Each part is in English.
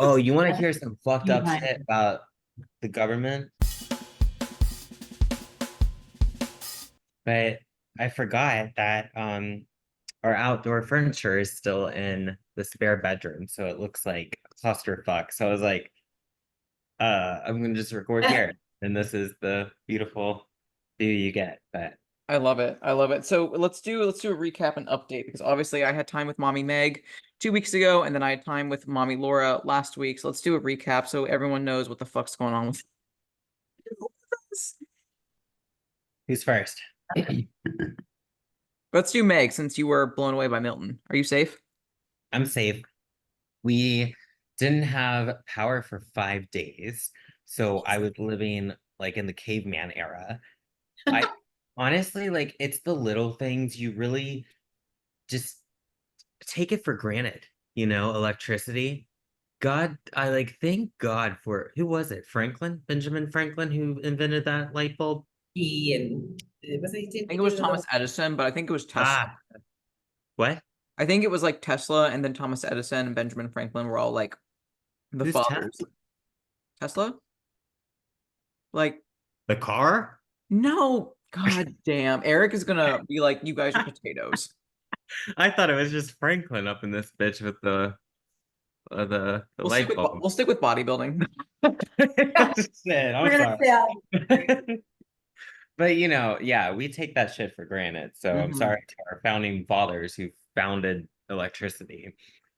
Oh, you want to hear some fucked Few up times. shit about the government? But I forgot that our outdoor furniture is still in the spare bedroom, so it looks like a clusterfuck. So I was like, I'm gonna just record here, and this is the beautiful view you get. But I love it. I love it. So let's do a recap and update because obviously I had time with Mommy Meg 2 weeks ago, and then I had time with Mommy Laura last week. So let's do a recap so everyone knows what the fuck's going on with this. who's first? Let's do Meg since you were blown away by Milton. Are you safe? I'm safe. We didn't have power for 5 days, so I was living like in the caveman era. I honestly like it's the little things you really just take it for granted, electricity. God, I like thank God for who was it? Benjamin Franklin, who invented that light bulb. He and was he I did think he it was do the Thomas little Edison, but I think it was Tesla. Ah, what? I think it was like Tesla and then Thomas Edison and Benjamin Franklin were all like the Who's fathers. Tesla? Tesla? Like, The car? no, god damn. Eric is gonna be like, you guys are potatoes. I thought it was just Franklin up in this bitch with the light bulb. We'll stick with bodybuilding. Shit, I'm We're gonna sorry. say But yeah, we take that shit for granted. So I'm Mhm. sorry to our founding fathers who founded electricity.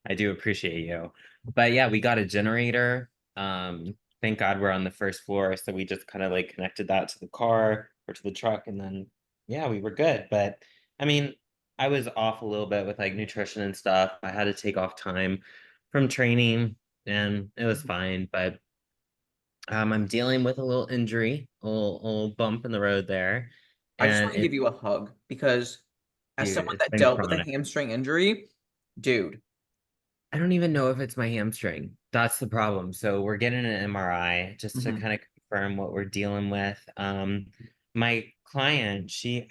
I do appreciate you. But yeah, we got a generator. Thank God we're on the first floor. So we just kind of like connected that to the car or to the truck, and then yeah, we were good. But I mean, I was off a little bit with like nutrition and stuff. I had to take off time from training and it was fine. But I'm dealing with a little injury, a little bump in the road there. I just And want to it, give you a hug because as dude, someone it's that been dealt with a chronic. hamstring injury, dude, I don't even know if it's my hamstring. That's the problem. So we're getting an MRI just to mhm, kind of confirm what we're dealing with. My client, I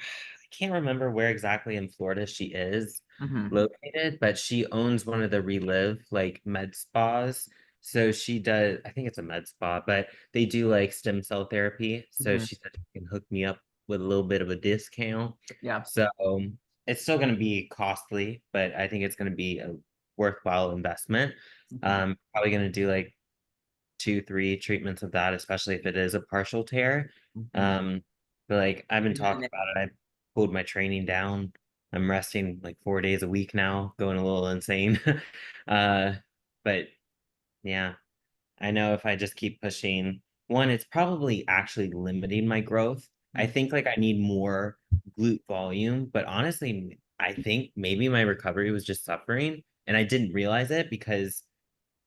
can't remember where exactly in Florida she is mhm, located, but she owns one of the Relive like med spas. So she does, I think it's a med spa, but they do like stem cell therapy. So mhm. she said she can hook me up with a little bit of a discount. Yeah. So it's still going to be costly, but I think it's going to be a worthwhile investment. Mhm, Probably going to do like 2, 3 treatments of that, especially if it is a partial tear. mhm. Um, but like I've been talking about it. I pulled my training down. I'm resting like 4 days a week now, going a little insane. uh, but yeah, I know if I just keep pushing, one, it's probably actually limiting my growth. I Mhm. think like I need more glute volume, but honestly, I think maybe my recovery was just suffering and I didn't realize it because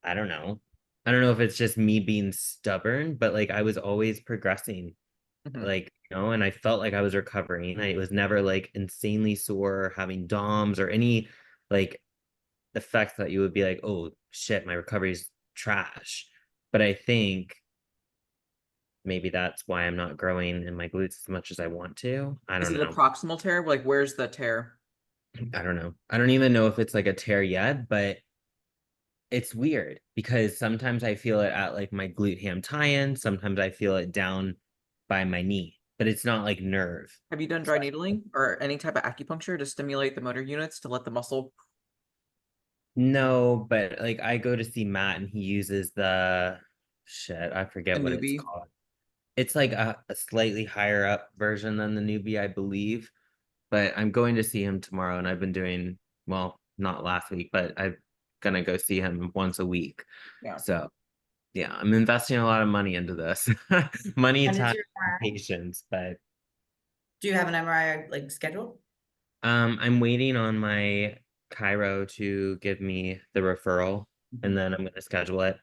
I don't know. I don't know if it's just me being stubborn, but like I was always progressing, Mhm. like, and I felt like I was recovering. I was never like insanely sore, or having DOMs or any like effects that you would be like, oh shit, my recovery's trash. But I think maybe that's why I'm not growing in my glutes as much as I want to. I Is don't it a know. proximal tear? Like, where's the tear? I don't know. I don't even know if it's like a tear yet, but it's weird because sometimes I feel it at like my glute ham tie-in, sometimes I feel it down by my knee, but it's not like nerve. Have you done So dry needling or any type of acupuncture to stimulate the motor units to let the muscle? no, but like I go to see Matt and he uses the shit, I A forget what it's newbie? called. It's like a slightly higher up version than the newbie, I believe. But I'm going to see him tomorrow, and I've been doing well, not last week, but I'm gonna go see him once a week. Yeah. So yeah, I'm investing a lot of money into this. Money, when is time, your and MRI? patience. But Do you have an MRI like scheduled? I'm waiting on my Cairo to give me the referral, and Mhm. then I'm gonna schedule it.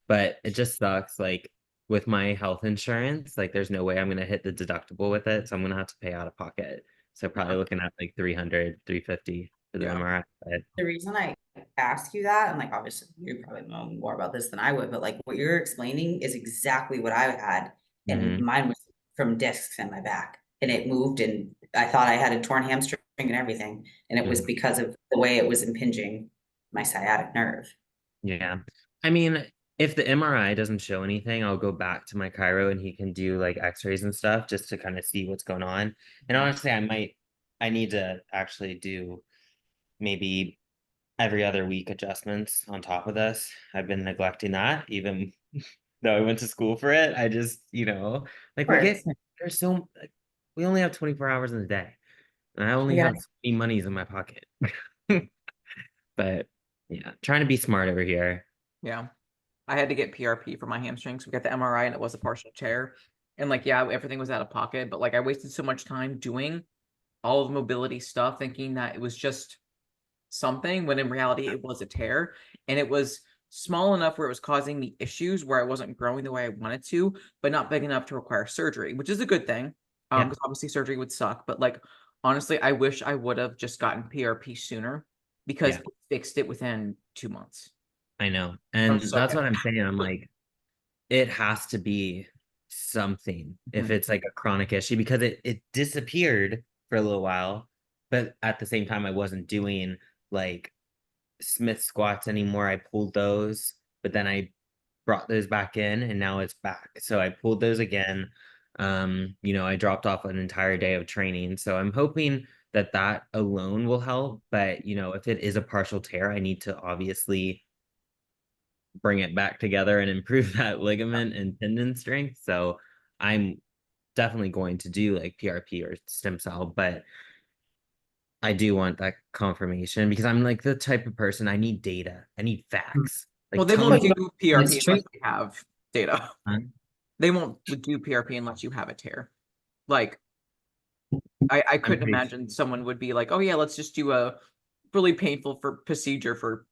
But it just sucks, like with my health insurance, like there's no way I'm gonna hit the deductible with it, so I'm gonna have to pay out of pocket. So probably Yeah. looking at like 300, 350 for the Yeah. MRI. But The reason I ask you that, and like obviously you probably know more about this than I would, but like what you're explaining is exactly what I had, and mhm, mine was from discs in my back, and it moved, and I thought I had a torn hamstring and everything, and it was mhm. because of the way it was impinging my sciatic nerve. Yeah. I mean, if the MRI doesn't show anything, I'll go back to my chiro and he can do like x-rays and stuff just to kind of see what's going on. And honestly, I need to actually do maybe every other week adjustments on top of this. I've been neglecting that even though I went to school for it. I just, like course. there's so like, we only have 24 hours in a day. And I only Yeah. have so many monies in my pocket. But yeah, trying to be smart over here. Yeah. I had to get PRP for my hamstrings. We got the MRI and it was a partial tear. And like, yeah, everything was out of pocket, but like I wasted so much time doing all of the mobility stuff, thinking that it was just something, when in reality it was a tear. And it was small enough where it was causing me issues where I wasn't growing the way I wanted to, but not big enough to require surgery, which is a good thing. Yeah. Because obviously surgery would suck. But like honestly, I wish I would have just gotten PRP sooner because Yeah. it fixed it within 2 months. I know. I'm And so that's what happy. I'm saying. I'm like, it has to be something if Mhm. it's like a chronic issue because it disappeared for a little while, but at the same time I wasn't doing like Smith squats anymore. I pulled those, but then I brought those back in and now it's back. So I pulled those again. I dropped off an entire day of training. So I'm hoping that that alone will help, but if it is a partial tear, I need to obviously bring it back together and improve that ligament and tendon strength. So I'm definitely going to do like PRP or stem cell, but I do want that confirmation because I'm like the type of person I need data. I need facts. Well, Like they tell won't me. do It's PRP true. unless they have data. Huh? They won't do PRP unless you have a tear. Like, I I'm couldn't pretty imagine someone would be like, oh yeah, let's just do a really painful for procedure for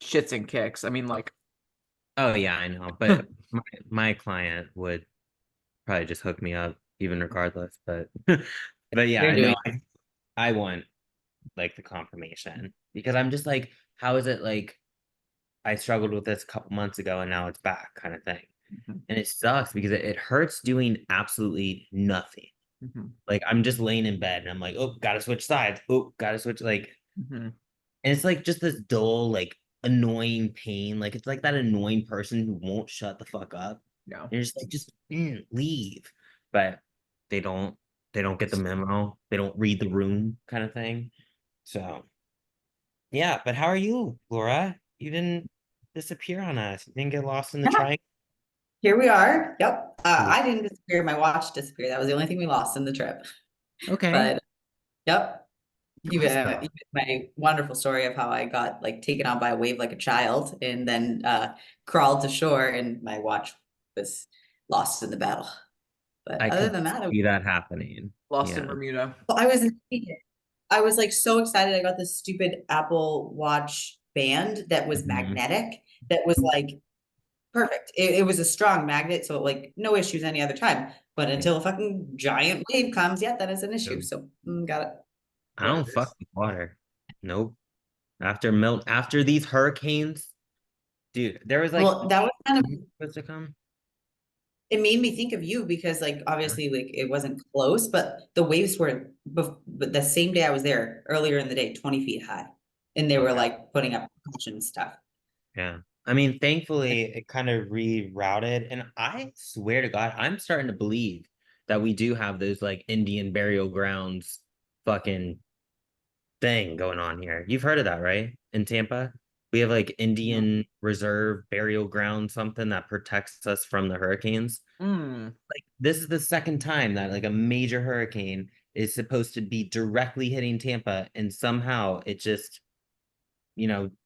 shits and kicks. I mean, like, Oh yeah, I know. But my client would probably just hook me up even regardless. But but yeah, You're I know doing I want like the confirmation because I'm just like, how is it like I struggled with this a couple months ago and now it's back kind of thing. mhm, And it sucks because it hurts doing absolutely nothing. mhm, Like I'm just laying in bed and I'm like, oh, gotta switch sides. Oh, gotta switch like, mhm. and it's like just this dull, like annoying pain. Like it's like that annoying person who won't shut the fuck up. Yeah. You're just like, just leave. But they don't, they don't get the memo. They don't read the room kind of thing. So yeah, but how are you, Laura? You didn't disappear on us. You didn't get lost in the Yeah, triangle. here we are. Yep. Ooh, I didn't disappear. My watch disappeared. That was the only thing we lost in the trip. okay. But yep. Even Awesome. my wonderful story of how I got like taken on by a wave like a child and then crawled to shore and my watch was lost in the battle. But I other could than that, see that happening. Lost in Yeah. Bermuda. I was excited. I was like so excited. I got this stupid Apple Watch band that was Mhm. magnetic, that was like perfect. It was a strong magnet, so like no issues any other time. But Yeah. until a fucking giant wave comes, yeah, that is an issue. Nope. So got it. I What don't it fuck is. with water. Nope. After these hurricanes, dude, there was like Well, that was kind of supposed to come. it made me think of you because like Yeah. obviously like it wasn't close, but the waves were but the same day I was there earlier in the day, 20 feet high. And they were Okay. like putting up caution stuff. Yeah. I mean, thankfully it kind of rerouted. And I swear to God, I'm starting to believe that we do have those like Indian burial grounds fucking thing going on here. You've heard of that, right? In Tampa? We have like No. Indian Reserve burial ground, something that protects us from the hurricanes. Mm, Like this is the second time that like a major hurricane is supposed to be directly hitting Tampa, and somehow it just,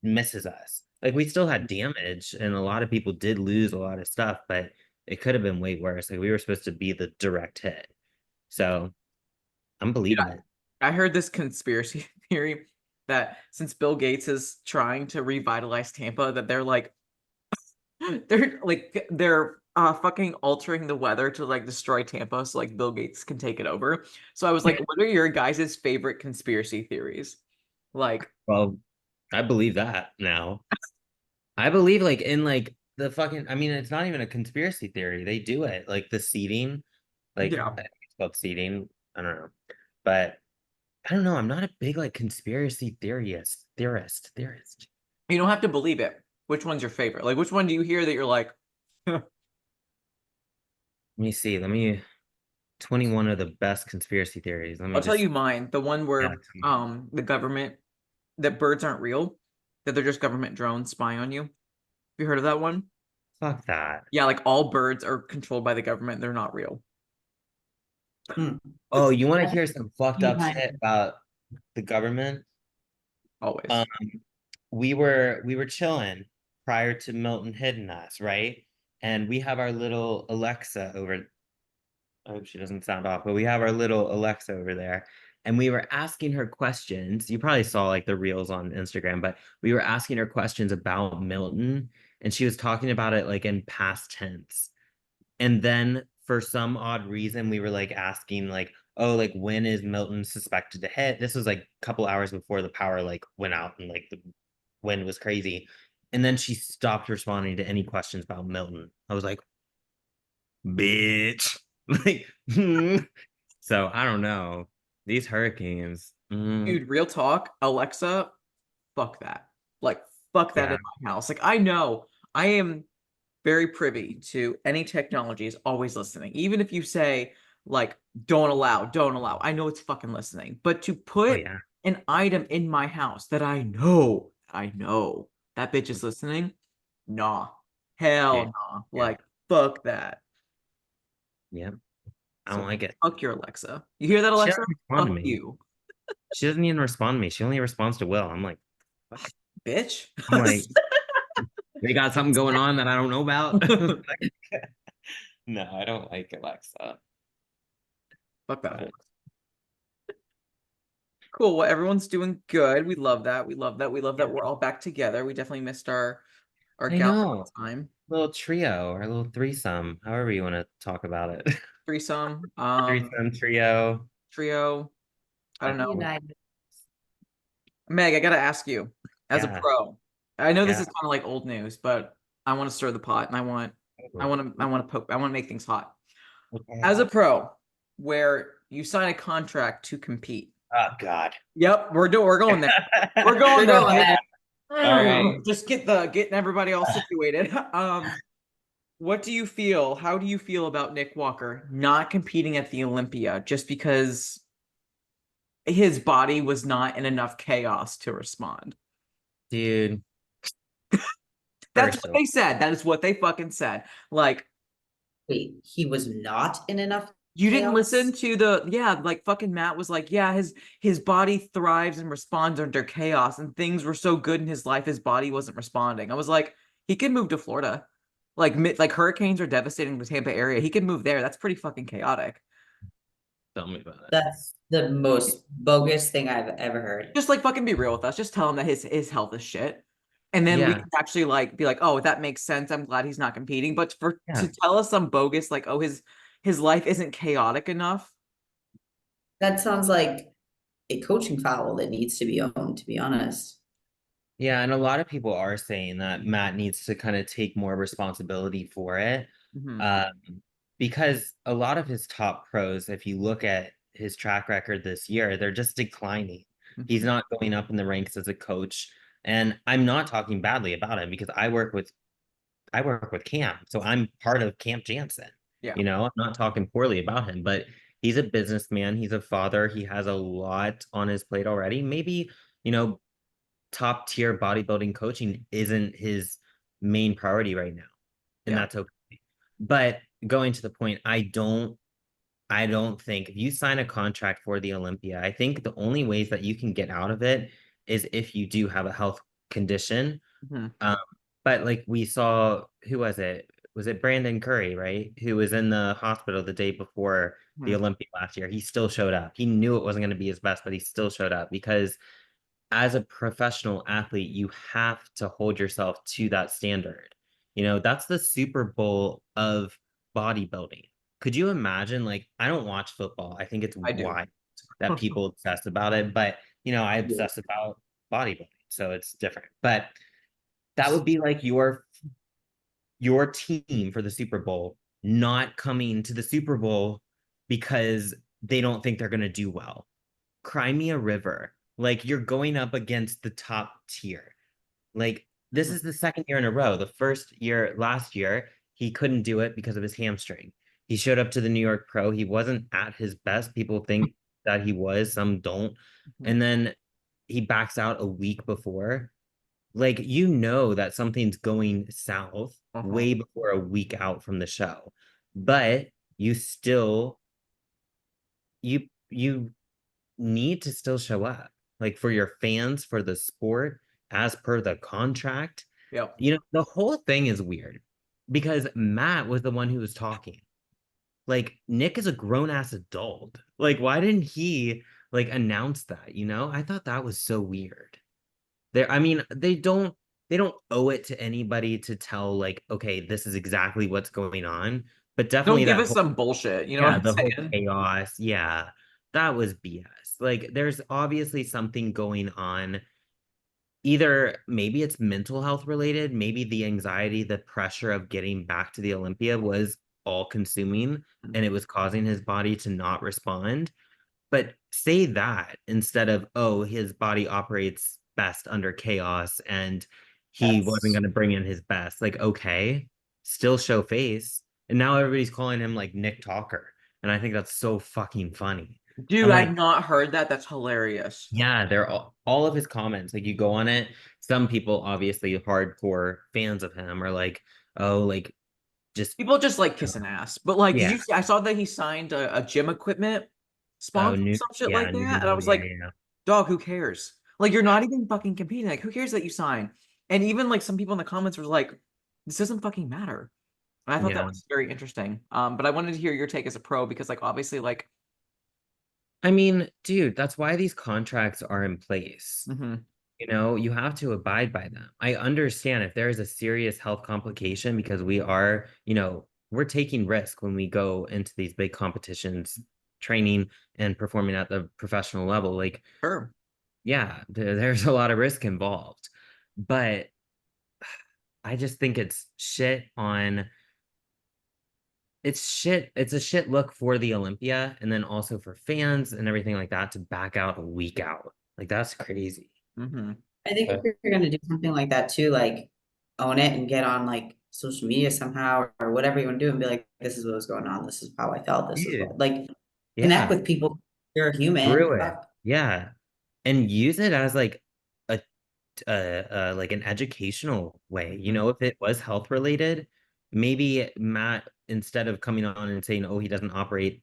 misses us. Like we still had damage, and a lot of people did lose a lot of stuff, but it could have been way worse. Like we were supposed to be the direct hit. So I'm dude, believing it. I heard this conspiracy theory that since Bill Gates is trying to revitalize Tampa, that they're fucking altering the weather to like destroy Tampa so like Bill Gates can take it over. So I was like, what are your guys' favorite conspiracy theories? Like, Well, I believe that now. I believe like in like the fucking, I mean, it's not even a conspiracy theory. They do it. Like the seeding, like yeah, I think it's called seeding. I don't know. But I don't know. I'm not a big like conspiracy theorist. you don't have to believe it. Which one's your favorite? Like, which one do you hear that you're like, Let me see. 21 of the best conspiracy theories. Let me I'll tell just, you mine. The one yeah, where the government, that birds aren't real, that they're just government drones spying on you. Have you heard of that one? fuck that. Yeah, like all birds are controlled by the government. They're not real. Hmm. Oh, you want to hear some fucked up Behind- shit about the government? Always. Um, we were chilling prior to Milton hitting us, right? And we have our little Alexa over. I hope she doesn't sound off, but we have our little Alexa over there. And we were asking her questions. You probably saw like the reels on Instagram, but we were asking her questions about Milton, and she was talking about it like in past tense. And then for some odd reason, we were like asking like, oh, like when is Milton suspected to hit? This was like a couple hours before the power like went out and like the wind was crazy. And then she stopped responding to any questions about Milton. I was like, bitch. Like, so I don't know. These hurricanes. Dude, real talk, Alexa, fuck that. Like, fuck that Yeah. in my house. Like, I know I am very privy to any technology is always listening. Even if you say, like, don't allow, don't allow. I know it's fucking listening. But to Oh put yeah. an item in my house that I know that bitch is listening, nah. Hell Dude. nah. Yeah. Like, fuck that. Yeah. I don't So like it. fuck your Alexa. You hear that, She Alexa? doesn't respond to Fuck me. you, She doesn't even respond to me. She only responds to Will. I'm like, what? bitch. I'm like, they got something going on that I don't know about. No, I don't like Alexa. Fuck that But whole. Cool. Well, everyone's doing good. We love that. We love that. We love that yeah, we're all back together. We definitely missed our I gal know. time. Little trio or a little threesome, however you want to talk about it. Threesome, Threesome trio. trio. I don't know. Reunited. Meg, I gotta ask you, as a Yeah. pro. I know this Yeah. is kind of like old news, but I want to stir the pot and I want to poke, I want to make things hot. Okay. As a pro, where you sign a contract to compete. Oh God. Yep, we're going there. We're We're going there, going babe. there. All right. Just getting everybody all situated. What do you feel? How do you feel about Nick Walker not competing at the Olympia just because his body was not in enough chaos to respond? Dude, That's first what of all, they said. That is what they fucking said. Like, Wait, he was not in enough you didn't listen chaos? to like fucking Matt was like, yeah, his body thrives and responds under chaos, and things were so good in his life, his body wasn't responding. I was like, he could move to Florida. Like hurricanes are devastating the Tampa area. He could move there. That's pretty fucking chaotic. tell me about it. That's the most bogus thing I've ever heard. Just like fucking be real with us. Just tell him that his health is shit. And then we Yeah. can actually like be like, oh, that makes sense. I'm glad he's not competing. But for Yeah. to tell us some bogus, like, oh, his life isn't chaotic enough. That sounds like a coaching foul that needs to be owned, to be honest. Yeah. And a lot of people are saying that Matt needs to kind of take more responsibility for it. Mhm. Um, because a lot of his top pros, if you look at his track record this year, they're just declining. He's Mhm. not going up in the ranks as a coach. And I'm not talking badly about him because I work with Cam, so I'm part of Camp Jansen. Yeah. You know, I'm not talking poorly about him, but he's a businessman, he's a father, he has a lot on his plate already. Maybe, you know, top tier bodybuilding coaching isn't his main priority right now, and Yeah. that's okay. But going to the point, I don't think if you sign a contract for the Olympia, I think the only ways that you can get out of it is if you do have a health condition. Mhm. Um, but like we saw, who was it? Was it Brandon Curry, right? Who was in the hospital the day before the Mhm. Olympia last year. He still showed up. He knew it wasn't going to be his best, but he still showed up because as a professional athlete, you have to hold yourself to that standard. You know, that's the Super Bowl of bodybuilding. Could you imagine? Like, I don't watch football. I think it's I do. wild that people obsess about it, but you know, I Yeah. obsess about bodybuilding, so it's different. But that would be like your team for the Super Bowl not coming to the Super Bowl because they don't think they're going to do well. Cry me a river. Like you're going up against the top tier. Like This is the second year in a row. The first year, last year, he couldn't do it because of his hamstring. He showed up to the New York Pro. He wasn't at his best. People think that he was, some don't. Mhm. And then he backs out a week before. Like, you know that something's going south way before a week out from the show. But you still you need to still show up. Like, for your fans, for the sport, as per the contract. Yep. You know, the whole thing is weird because Matt was the one who was talking. Like, Nick is a grown ass adult. Like, why didn't he like announce that? You know, I thought that was so weird. I mean, they don't owe it to anybody to tell, like, okay, this is exactly what's going on. But Don't definitely give that us whole, some bullshit. You know what yeah, I'm the whole saying? chaos, yeah, that was BS. Like, there's obviously something going on. Either maybe it's mental health related, maybe the anxiety, the pressure of getting back to the Olympia was all consuming and it was causing his body to not respond. But say that instead of, oh, his body operates best under chaos and he wasn't That's going to bring in his best. Like, okay, still show face. And now everybody's calling him like Nick Talker. And I think that's so fucking funny. dude, I'm I've like, not heard that. That's hilarious. yeah, they're all of his comments. Like, you go on it, some people, obviously hardcore fans of him, are like, oh, like, just, People just like kissing ass. But like, did yeah. you see? I saw that he signed a gym equipment Oh, sponsor, some shit like that, and I Nutrition, was yeah, like, yeah, dog, who cares? Like, you're not even fucking competing. Like, who cares that you sign? And even like some people in the comments were like, this doesn't fucking matter. And I thought that yeah. was very interesting. But I wanted to hear your take as a pro because like obviously like I mean, dude, that's why these contracts are in place. mhm, You know, you have to abide by them. I understand if there is a serious health complication because we are, we're taking risk when we go into these big competitions, training and performing at the professional level. Like, sure. yeah, there's a lot of risk involved. But I just think it's shit. It's a shit look for the Olympia and then also for fans and everything like that to back out a week out. Like, that's crazy. Hmm. I think if you're gonna do something like that too, like own it and get on like social media somehow or whatever you want to do and be like, this is what was going on. This is how I felt. This is Dude, what like connect yeah, with people. You're a human. through it. Fuck. Yeah. And use it as like a like an educational way. You Hmm. know, if it was health related, maybe Matt, instead of coming on and saying, oh, he doesn't operate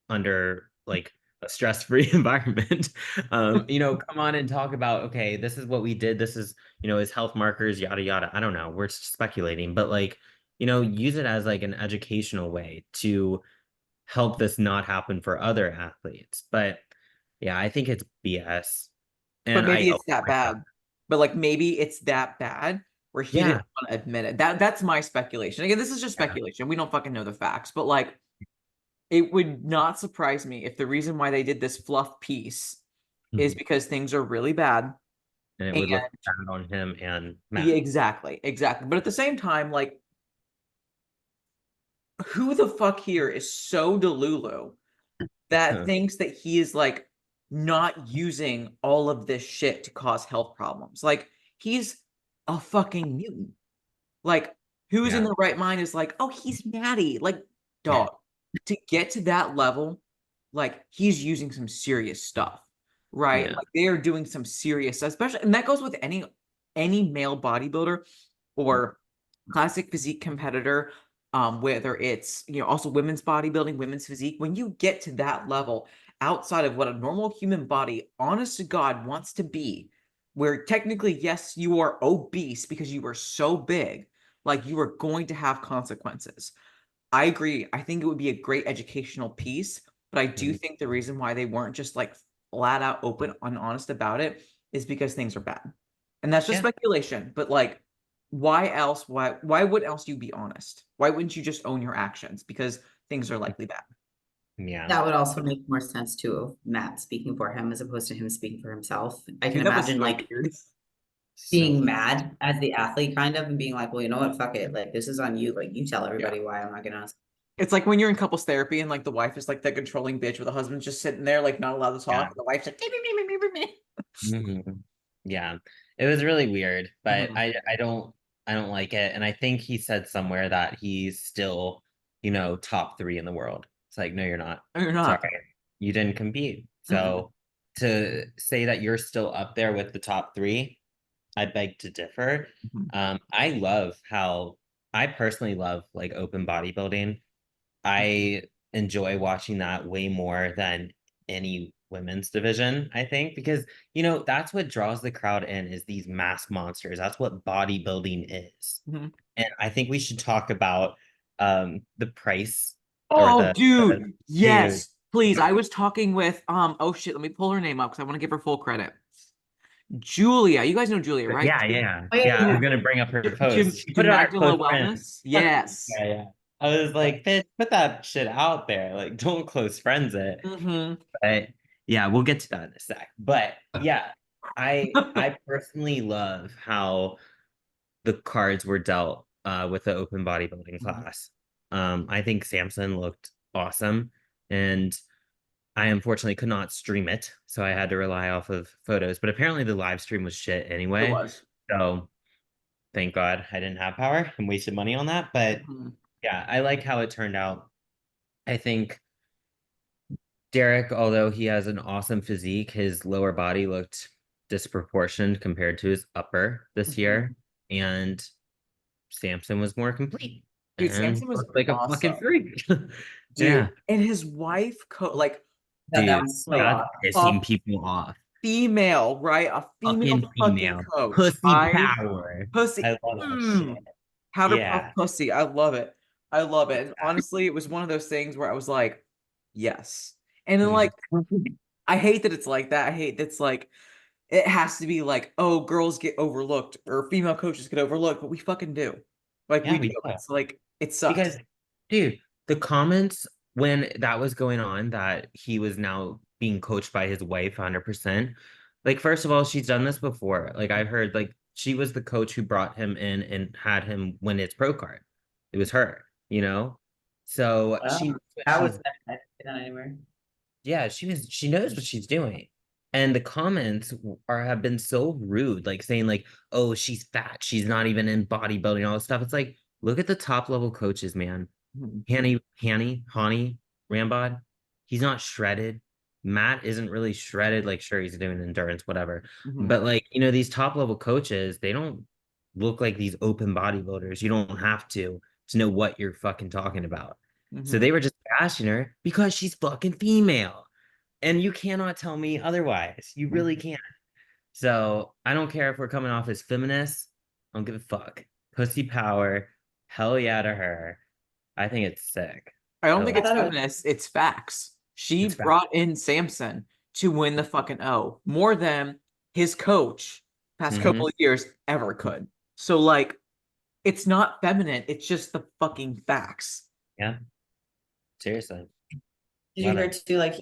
under like a stress-free environment, come on and talk about, okay, this is what we did. This is, his health markers, yada yada. I don't know. We're speculating, but like, use it as like an educational way to help this not happen for other athletes. But yeah, I think it's BS. But And maybe I, oh it's that my God. bad. But like maybe it's that bad where he didn't Yeah. want to admit it. That's my speculation. Again, this is just Yeah. speculation. We don't fucking know the facts, but like it would not surprise me if the reason why they did this fluff piece is Mhm. because things are really bad. And it And would look bad on him and yeah, Matt. exactly, exactly. But at the same time, like, who the fuck here is so delulu that thinks that he is like not using all of this shit to cause health problems? Like, he's a fucking mutant. Like, who's in Yeah. the right mind is like, oh, he's natty. Like, Yeah. dog, to get to that level, like, he's using some serious stuff, right? Yeah. Like, they are doing some serious stuff, especially, and that goes with any male bodybuilder or classic physique competitor, whether it's also women's bodybuilding, women's physique. When you get to that level, outside of what a normal human body, honest to God, wants to be, where technically, yes, you are obese because you are so big, like you are going to have consequences. I agree. I think it would be a great educational piece, but I do Mhm. think the reason why they weren't just like flat out open and honest about it is because things are bad. And that's just Yeah. speculation, but like why else why would else you be honest? Why wouldn't you just own your actions? Because things are likely bad. Yeah. That would also make more sense too of Matt speaking for him as opposed to him speaking for himself. I can Dude, that was imagine so like weird. So being weird. mad as the athlete kind of and being like, well, you know what, fuck it. Like this is on you. Like you tell Yeah. everybody why I'm not gonna It's like when you're in couples therapy and like the wife is like the controlling bitch where the husband's just sitting there like not allowed to talk. Yeah. And the wife's like, "Me, me, me, me, me, me, me." Mhm. Yeah. It was really weird, but Mhm. I don't like it. And I think he said somewhere that he's still, top three in the world. It's like, no, you're not. No, you're Sorry. not. You didn't compete. Mm-mm. So to say that you're still up there with the top three, I beg to differ. Mhm. I personally love like open bodybuilding. I enjoy watching that way more than any women's division, I think, because that's what draws the crowd in is these mass monsters. That's what bodybuilding is. Mhm. And I think we should talk about the price or Oh, the dude, dude. yes, please. I was talking with oh shit, let me pull her name up because I want to give her full credit. Julia, you guys know Julia, right? Yeah, yeah, Oh, yeah, yeah. I was yeah. gonna bring up her post. She put it on her Magdala close friends. Wellness. Yeah, Yes. yeah. I was like, bitch, put that shit out there. Like, don't close friends it. Mm-hmm. But yeah, we'll get to that in a sec. But yeah, I personally love how the cards were dealt with the open bodybuilding class. I think Samson looked awesome, and I unfortunately could not stream it, so I had to rely off of photos. But apparently the live stream was shit It anyway. was. So thank God I didn't have power and wasted money on that. But Mhm. yeah, I like how it turned out. I think Derek, although he has an awesome physique, his lower body looked disproportioned compared to his upper this Mhm. year. And Samson was more complete Dude, and Samson was looked like a fucking awesome. freak. Dude, Yeah. and his wife, like, That Dude, was so like that's odd. a pissing people off. female, right? A female Fucking fucking female. coach. Pussy power. Pussy. I love that shit. Powder puff Yeah. pussy. I love it. I love it. And honestly, it was one of those things where I was like, yes. And then like, I hate that it's like that. I hate that's like it has to be like, oh, girls get overlooked or female coaches get overlooked, but we fucking do. Like we Yeah, do. we do. It's like it sucks. Because, dude, the comments when that was going on that he was now being coached by his wife 100%. Like, first of all, she's done this before. Like, I've heard, like, she was the coach who brought him in and had him win his pro card. It was her. So she knows Well, what that was she's I didn't see that anywhere. yeah, she knows what she's doing. And the comments have been so rude, like saying like, "Oh, she's fat. She's not even in bodybuilding, all this stuff." It's like, look at the top level coaches, man. Mhm. Hani, Rambod. He's not shredded. Matt isn't really shredded. Like, sure, he's doing endurance, whatever. Mhm. But like, these top level coaches, they don't look like these open bodybuilders. You don't have to know what you're fucking talking about. So Mhm. they were just bashing her because she's fucking female. And you cannot tell me otherwise. You really can't. So I don't care if we're coming off as feminists. I don't give a fuck. Pussy power. Hell yeah to her. I think it's sick. I I don't think love I it's thought it was feminist, it's facts. She it's fat. brought in Samson to win the fucking O more than his coach past Hmm. couple of years ever could. So like it's not feminine, it's just the fucking facts. Yeah, seriously. Did you Love hear it. too, like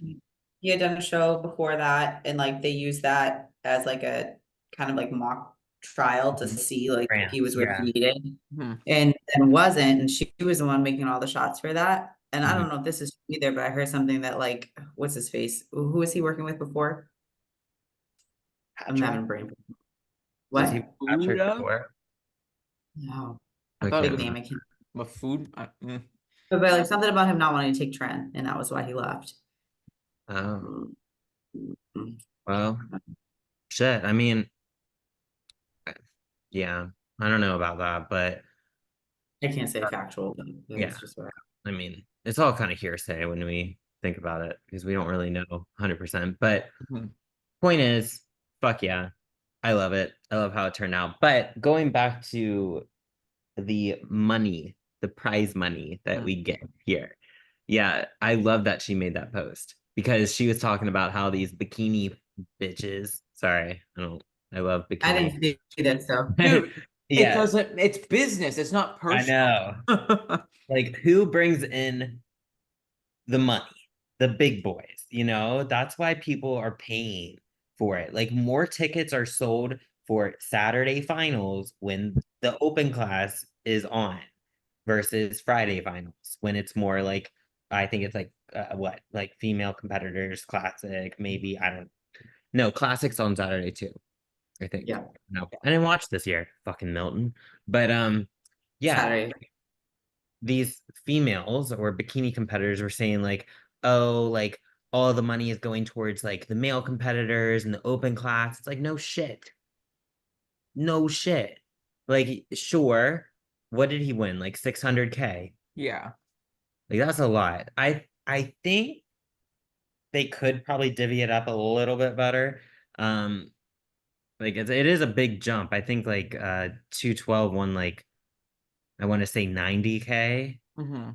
he had done a show before that and like they used that as like a kind of like mock trial to Mhm. see like if he France, was where yeah. he needed Mhm. and wasn't, and she was the one making all the shots for that. And I Mhm. don't know if this is true either, but I heard something that like what's his face? Who was he working with before? I'm Patrick? having brain. Was he What? Patrick Buddha? before? No. I I thought it Big can't was name, remember. I can't. a food. But like something about him not wanting to take Trent, and that was why he left. Oh, Mm, mm, mm. well, shit. I mean, yeah, I don't know about that, but I can't say factual, but yeah, that's just what I mean, it's all kind of hearsay when we think about it because we don't really know 100%. But Mhm. point is, fuck yeah, I love it. I love how it turned out. But going back to the money, the prize money that we get here. Yeah, I love that she made that post because she was talking about how these bikini bitches, sorry, I love I bikini. didn't see that, so Dude, it Yeah, doesn't, it's business, it's not I personal. know. Like, who brings in the money, the big boys, that's why people are paying for it. Like, more tickets are sold for Saturday finals when the open class is on versus Friday finals when it's more like, I think it's like what, like female competitors classic, maybe. I don't know. Classics on Saturday too. I think. Yeah. No, I didn't watch this year. Fucking Milton. But yeah, Saturday. these females or bikini competitors were saying like, oh, like all the money is going towards like the male competitors and the open class. It's like no shit. No shit. Like, sure. What did he win? Like 600K. Yeah. Like that's a lot. I think they could probably divvy it up a little bit better. Um, like it is a big jump. I think like 212 won like I want to say 90K, Mm-hmm.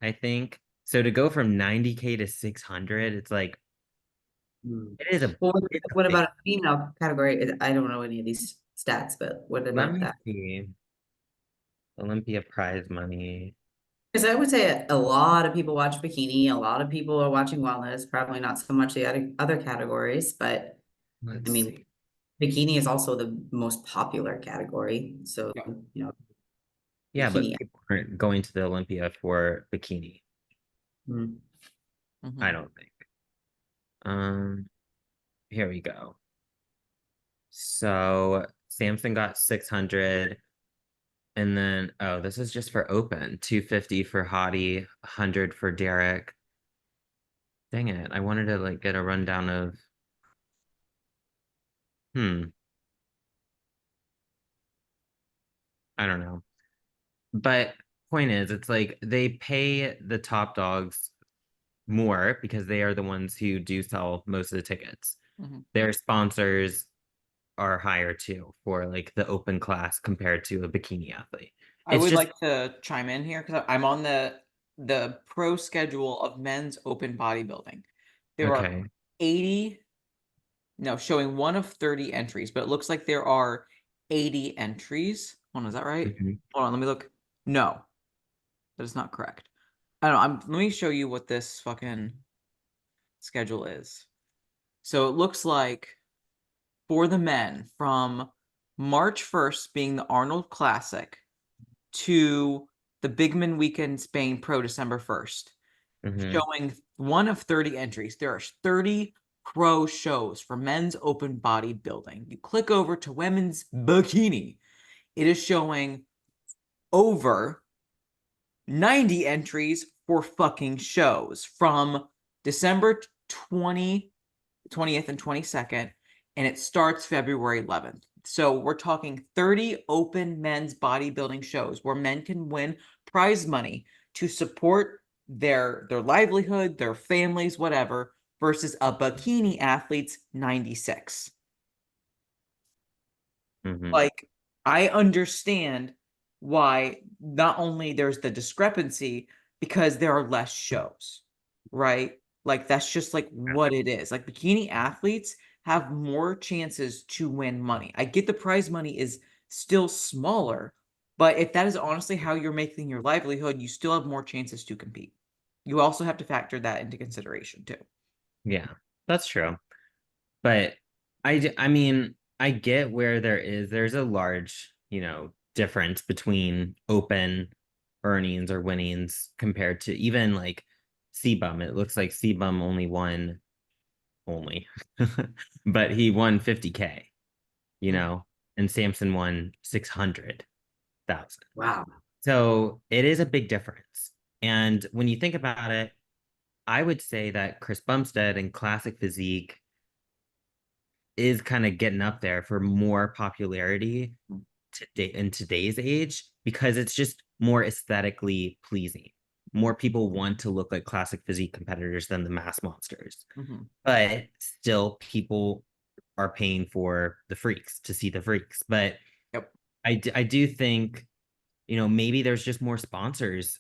I think. So to go from 90K to 600, it's like it is a Well, it's a what big. about a female category? I don't know any of these stats, but what Let about me that? see. Olympia prize money. Because I would say a lot of people watch bikini, a lot of people are watching wellness, probably not so much the other categories, but I Let's mean, see. bikini is also the most popular category. So, Yeah. you know, Yeah, but bikini. people aren't going to the Olympia for bikini. Mm. I Mm-hmm. don't think. Um, Here we go. So Samson got 600. And then, oh, this is just for open. 250 for Hottie, 100 for Derek. Dang it. I wanted to like get a rundown of hmm, I don't know. But point is, it's like they pay the top dogs more because they are the ones who do sell most of the tickets. Mm-hmm. Their sponsors are higher too for like the open class compared to a bikini athlete. I It's would just like to chime in here because I'm on the pro schedule of men's open bodybuilding. There are okay. 80, no, showing one of 30 entries, but it looks like there are 80 entries. Hold on, is that right? Mhm. Hold on, let me look. No, that is not correct. I don't know. Let me show you what this fucking schedule is. So it looks like for the men from March 1st being the Arnold Classic to the Bigman Weekend Spain Pro December 1st, Mhm. showing one of 30 entries. There are 30 pro shows for men's open bodybuilding. You click over to women's bikini. It is showing over 90 entries for fucking shows from December 20th and 22nd, and it starts February 11th. So we're talking 30 open men's bodybuilding shows where men can win prize money to support their livelihood, their families, whatever, versus a bikini athlete's 96. Mhm. Like, I understand why not only there's the discrepancy because there are less shows, right? Like, that's just like what it is. Like, bikini athletes have more chances to win money. I get the prize money is still smaller, but if that is honestly how you're making your livelihood, you still have more chances to compete. You also have to factor that into consideration too. Yeah, that's true. But I mean, I get where there's a large, difference between open earnings or winnings compared to even like Sebum. It looks like Sebum only, but he won 50K, and Samson won 600,000. Wow. So it is a big difference. And when you think about it, I would say that Chris Bumstead and Classic Physique is kind of getting up there for more popularity today in today's age because it's just more aesthetically pleasing. More people want to look like classic physique competitors than the mass monsters. Mm-hmm. But still people are paying for the freaks to see the freaks. But Yep. I do think, maybe there's just more sponsors,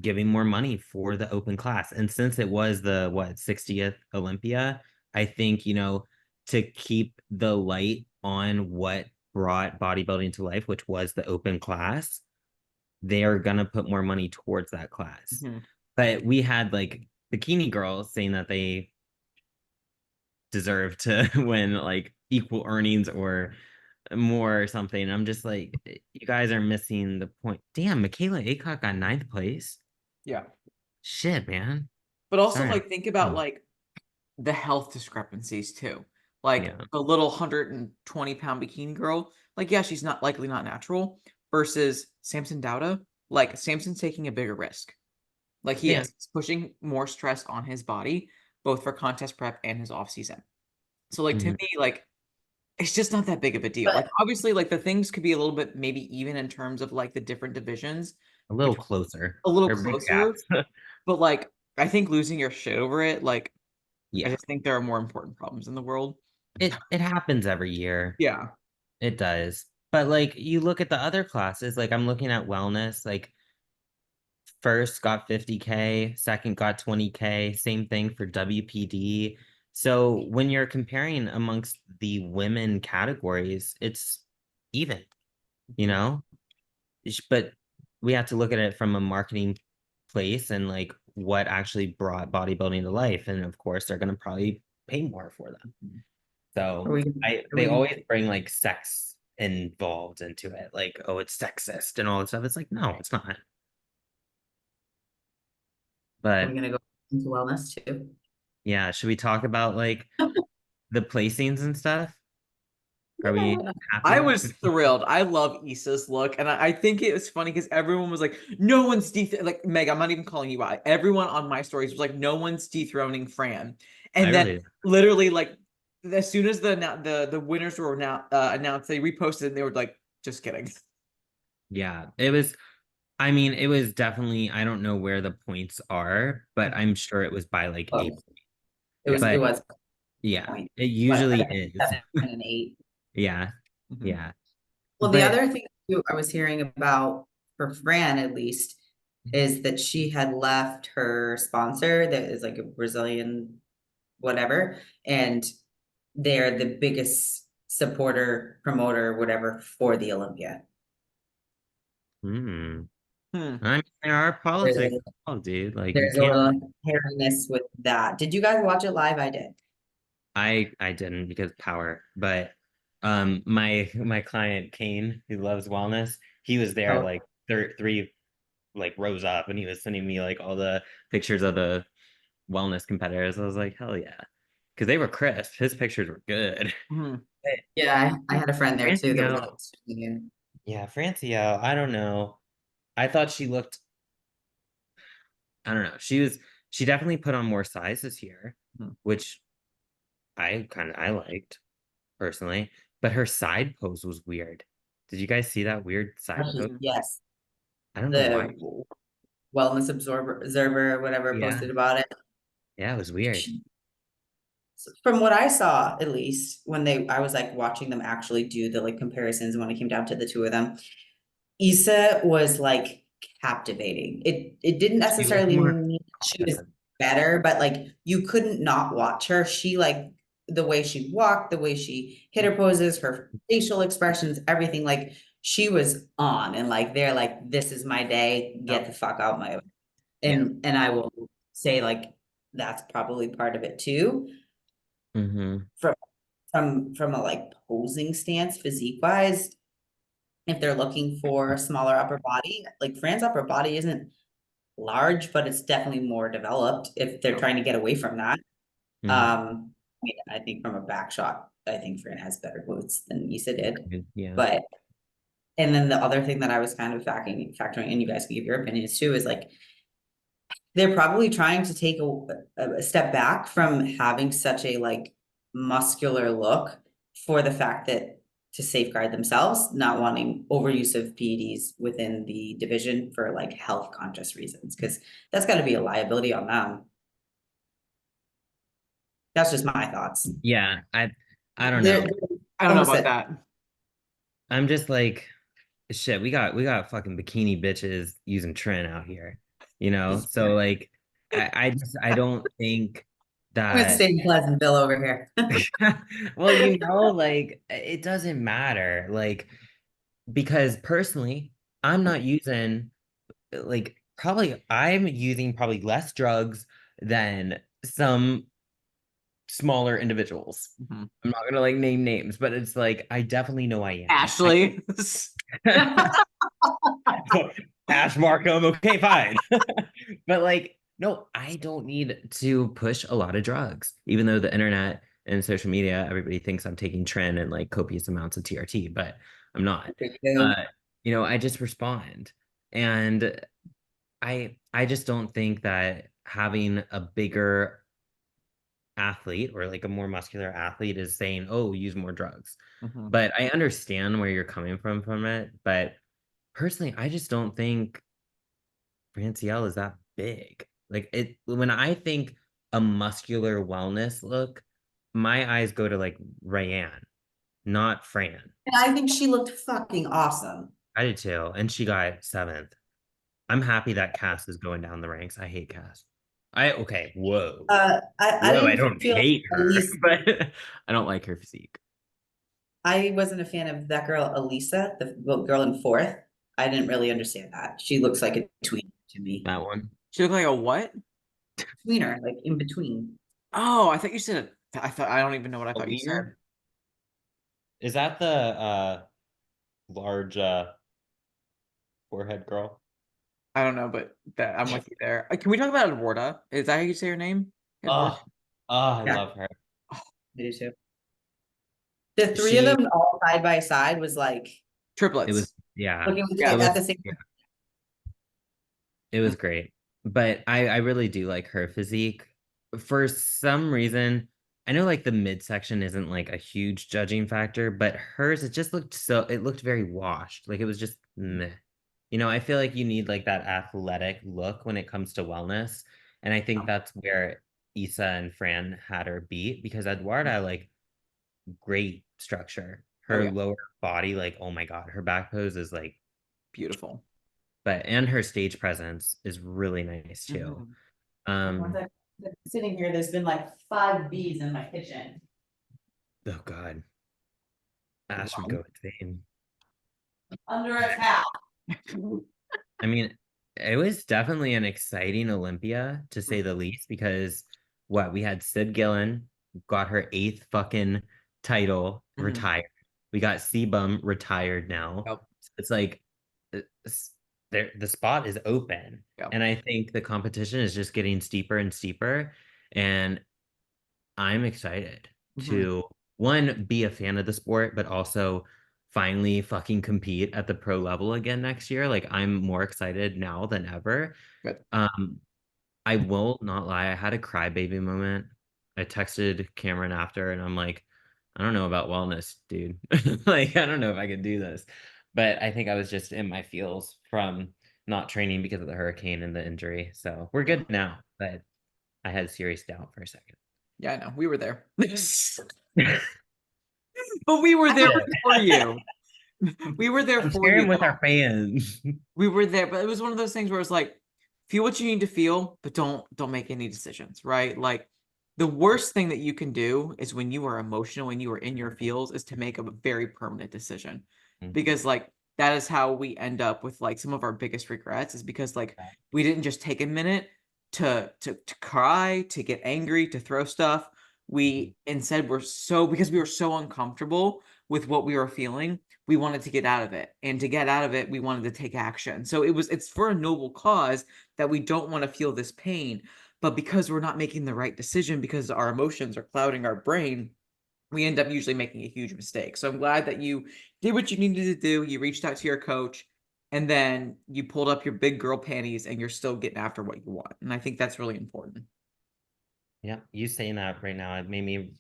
giving more money for the open class. And since it was the 60th Olympia, I think, to keep the light on what brought bodybuilding to life, which was the open class, they are gonna put more money towards that class. Mm-hmm. But we had like bikini girls saying that they deserve to win like equal earnings or more or something. And I'm just like, you guys are missing the point. Damn, Michaela Aycock got ninth place. Yeah. Shit, man. But also Sorry. like think about like the health discrepancies too. Like Yeah. a little 120-pound bikini girl, like, yeah, she's not likely not natural, versus Samson Dauda. Like, Samson's taking a bigger risk. Like, he Yeah. is. He's pushing more stress on his body, both for contest prep and his off season. So, like, to Mhm. me, like, it's just not that big of a deal. But Like, obviously, like, the things could be a little bit maybe even in terms of like the different divisions, A little which closer. a little Or big closer. gaps. But like, I think losing your shit over it, like, I Yeah. just think there are more important problems in the world. It happens every year. Yeah. It does. But like you look at the other classes, like I'm looking at wellness, like first got 50K, second got 20K, same thing for WPD. So when you're comparing amongst the women categories, it's even, you know? But we have to look at it from a marketing place and like what actually brought bodybuilding to life. And of course, they're gonna probably pay more for them. are So we, are they we, always bring like sex involved into it, like, oh, it's sexist and all that stuff. It's like, no, it's not. are we But gonna go into wellness too? yeah, should we talk about like the placings and stuff? Are Yeah, we why not? I happy? was thrilled. I love Issa's look, and I think it was funny because everyone was like, "No one's like Meg." I'm not even calling you out. Everyone on my stories was like, "No one's dethroning Fran," I and then really, literally, like, as soon as the winners were now announced, they reposted and they were like, "Just kidding." yeah, it was. I mean, it was definitely, I don't know where the points are, but I'm sure it was by like Oh, eight. Yeah. it But was yeah, point, it but usually I think is. 7 and 8. Yeah, Mhm. yeah. Well, the But other thing too, I was hearing about for Fran at least is that she had left her sponsor that is like a Brazilian whatever, and they're the biggest supporter, promoter, whatever for the Olympia. hmm, Hmm. I mean, there are There's a, politics involved, dude. Like you there's a can't. little hairiness with that. Did you guys watch it live? I did. I didn't because power, but my client Kane, who loves wellness, he was there Oh, like three like rows up, and he was sending me like all the pictures of the wellness competitors. I was like, hell yeah, because they were crisp. His pictures were good. Hmm. yeah, I had a friend there too that was Francio, like, yeah, Francio, I don't know. I thought she looked, I don't know. She definitely put on more size this year, Hmm. which I liked personally, but her side pose was weird. Did you guys see that weird side pose? yes, I don't know why. the wellness observer, whatever, Yeah, posted about it. yeah, it was weird. From what I saw, at least when I was like watching them actually do the like comparisons when it came down to the two of them, Issa was like captivating. It didn't She looked necessarily more mean she was confident. better, but like you couldn't not watch her. She like the way she walked, the way she hit her poses, her facial expressions, everything, like she was on and like they're like, this is my day, get Yep. the fuck out my way. Yeah. And I will say like that's probably part of it too. Mm-hmm. From from a like posing stance, physique wise, if they're looking for a smaller upper body, like Fran's upper body isn't large, but it's definitely more developed if they're Yep. trying to get away from that. Mm-hmm. I mean, I think from a back shot, I think Fran has better glutes than Issa did. Yeah. But and then the other thing that I was kind of factoring, and you guys can give your opinions too, is like they're probably trying to take a step back from having such a like muscular look for the fact that to safeguard themselves, not wanting overuse of PEDs within the division for like health conscious reasons, because that's got to be a liability on them. That's just my thoughts. Yeah. I don't They're know. I don't know almost about said, that. I'm just like, shit, we got fucking bikini bitches using Trin out here, you know? So like I don't think I'm gonna that stay in Pleasantville over here. well, like it doesn't matter. Like, because personally, I'm not using like probably I'm using probably less drugs than some smaller individuals. Mhm. I'm not gonna like name names, but it's like I definitely know I am. Ashley. Ash Markham, okay, fine. But like, no, I don't need to push a lot of drugs, even though the internet in social media, everybody thinks I'm taking Tren and like copious amounts of TRT, but I'm not. Uh, I just respond. And I just don't think that having a bigger athlete or like a more muscular athlete is saying, oh, use more drugs. Mhm. But I understand where you're coming from it. But personally, I just don't think Franciel is that big. Like it when I think a muscular wellness look, my eyes go to like Rayanne, not Fran. And I think she looked fucking awesome. I did too. And she got seventh. I'm happy that Cass is going down the ranks. I hate Cass. Okay, whoa. I Whoa, I didn't don't feel hate her, Elise. but I don't like her physique. I wasn't a fan of that girl, Elisa, the girl in fourth. I didn't really understand that. She looks like a tween to me. That one. She looked like a what? Tweener, like in between. Oh, I thought you said I thought I don't even know what I A thought you said. wiener? Is that the large forehead girl? I don't know, but that I'm with you there. Can we talk about Eduarda? Is that how you say her name? Eduarda? Oh, I Yeah, love her. I do too. The three of She them all side by side was like it was Triplets. yeah. looking Yeah. It at was the same yeah, time. it was great. But I really do like her physique. For some reason, I know like the midsection isn't like a huge judging factor, but hers it looked very washed. Like it was just meh. I feel like you need like that athletic look when it comes to wellness. And I think that's where Issa and Fran had her beat because Eduarda, like, great structure. Oh Her yeah, lower body, like, oh my God, her back pose is like, beautiful. and her stage presence is really nice too. Mhm. Um, Sitting here, there's been like 5 bees in my kitchen. oh God, Ash would Wow. go insane. Under attack. I mean, it was definitely an exciting Olympia to say the least, because we had Sid Gillen got her eighth fucking title Mhm. retired. We got Sebum retired now. Yep. It's like the spot is open. Yep. And I think the competition is just getting steeper and steeper. And I'm excited Mhm. to one, be a fan of the sport, but also finally fucking compete at the pro level again next year. Like I'm more excited now than ever. Good. Um, I will not lie, I had a crybaby moment. I texted Cameron after and I'm like, I don't know about wellness, dude. Like, I don't know if I could do this. But I think I was just in my feels from not training because of the hurricane and the injury. So we're good now, but I had serious doubt for a second. Yeah, I know. We were there. But we were there for you. We were there I'm for you sharing with though. our fans. We were there, but it was one of those things where it's like, feel what you need to feel, but don't make any decisions, right? Like the worst thing that you can do is when you are emotional and you are in your feels is to make a very permanent decision. Because like that is how we end up with like some of our biggest regrets is because like we didn't just take a minute to cry, to get angry, to throw stuff. We instead were because we were so uncomfortable with what we were feeling, we wanted to get out of it, and to get out of it we wanted to take action. So it's for a noble cause that we don't want to feel this pain, but because we're not making the right decision because our emotions are clouding our brain, we end up usually making a huge mistake. So I'm glad that you did what you needed to do. You reached out to your coach, and then you pulled up your big girl panties and you're still getting after what you want, and I think that's really important. Yeah, you saying that right now, it made me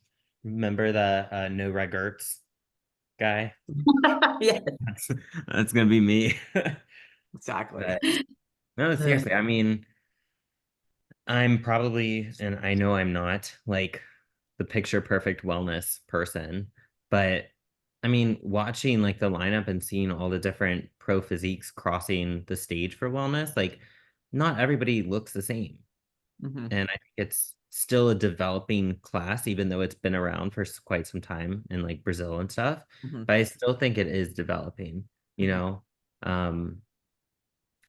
remember the no regrets guy. Yeah. That's, that's gonna be me. Exactly. But no, seriously, I mean, I'm probably, and I know I'm not like the picture perfect wellness person, but I mean, watching like the lineup and seeing all the different pro physiques crossing the stage for wellness, like not everybody looks the same. Mhm. And I think it's still a developing class, even though it's been around for quite some time in like Brazil and stuff. Mhm. But I still think it is developing, you Mhm. know?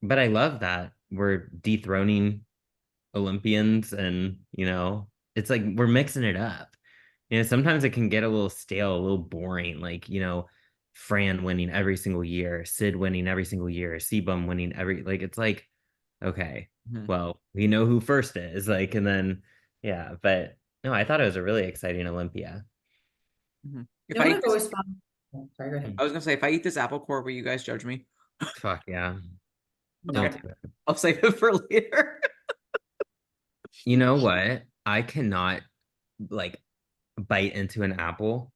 But I love that we're dethroning Olympians and, it's like we're mixing it up. Sometimes it can get a little stale, a little boring, like, Fran winning every single year, Sid winning every single year, Sebum winning like it's like, okay, Mhm. well, we know who first is, like, and then yeah, but No, I thought it was a really exciting Olympia. Mhm. You If know I what eat I've this, always found? Oh, sorry, go ahead. I was gonna say, if I eat this apple core, will you guys judge me? Fuck yeah. Don't Okay, No. do it. I'll save it for later. You know what? I cannot like bite into an apple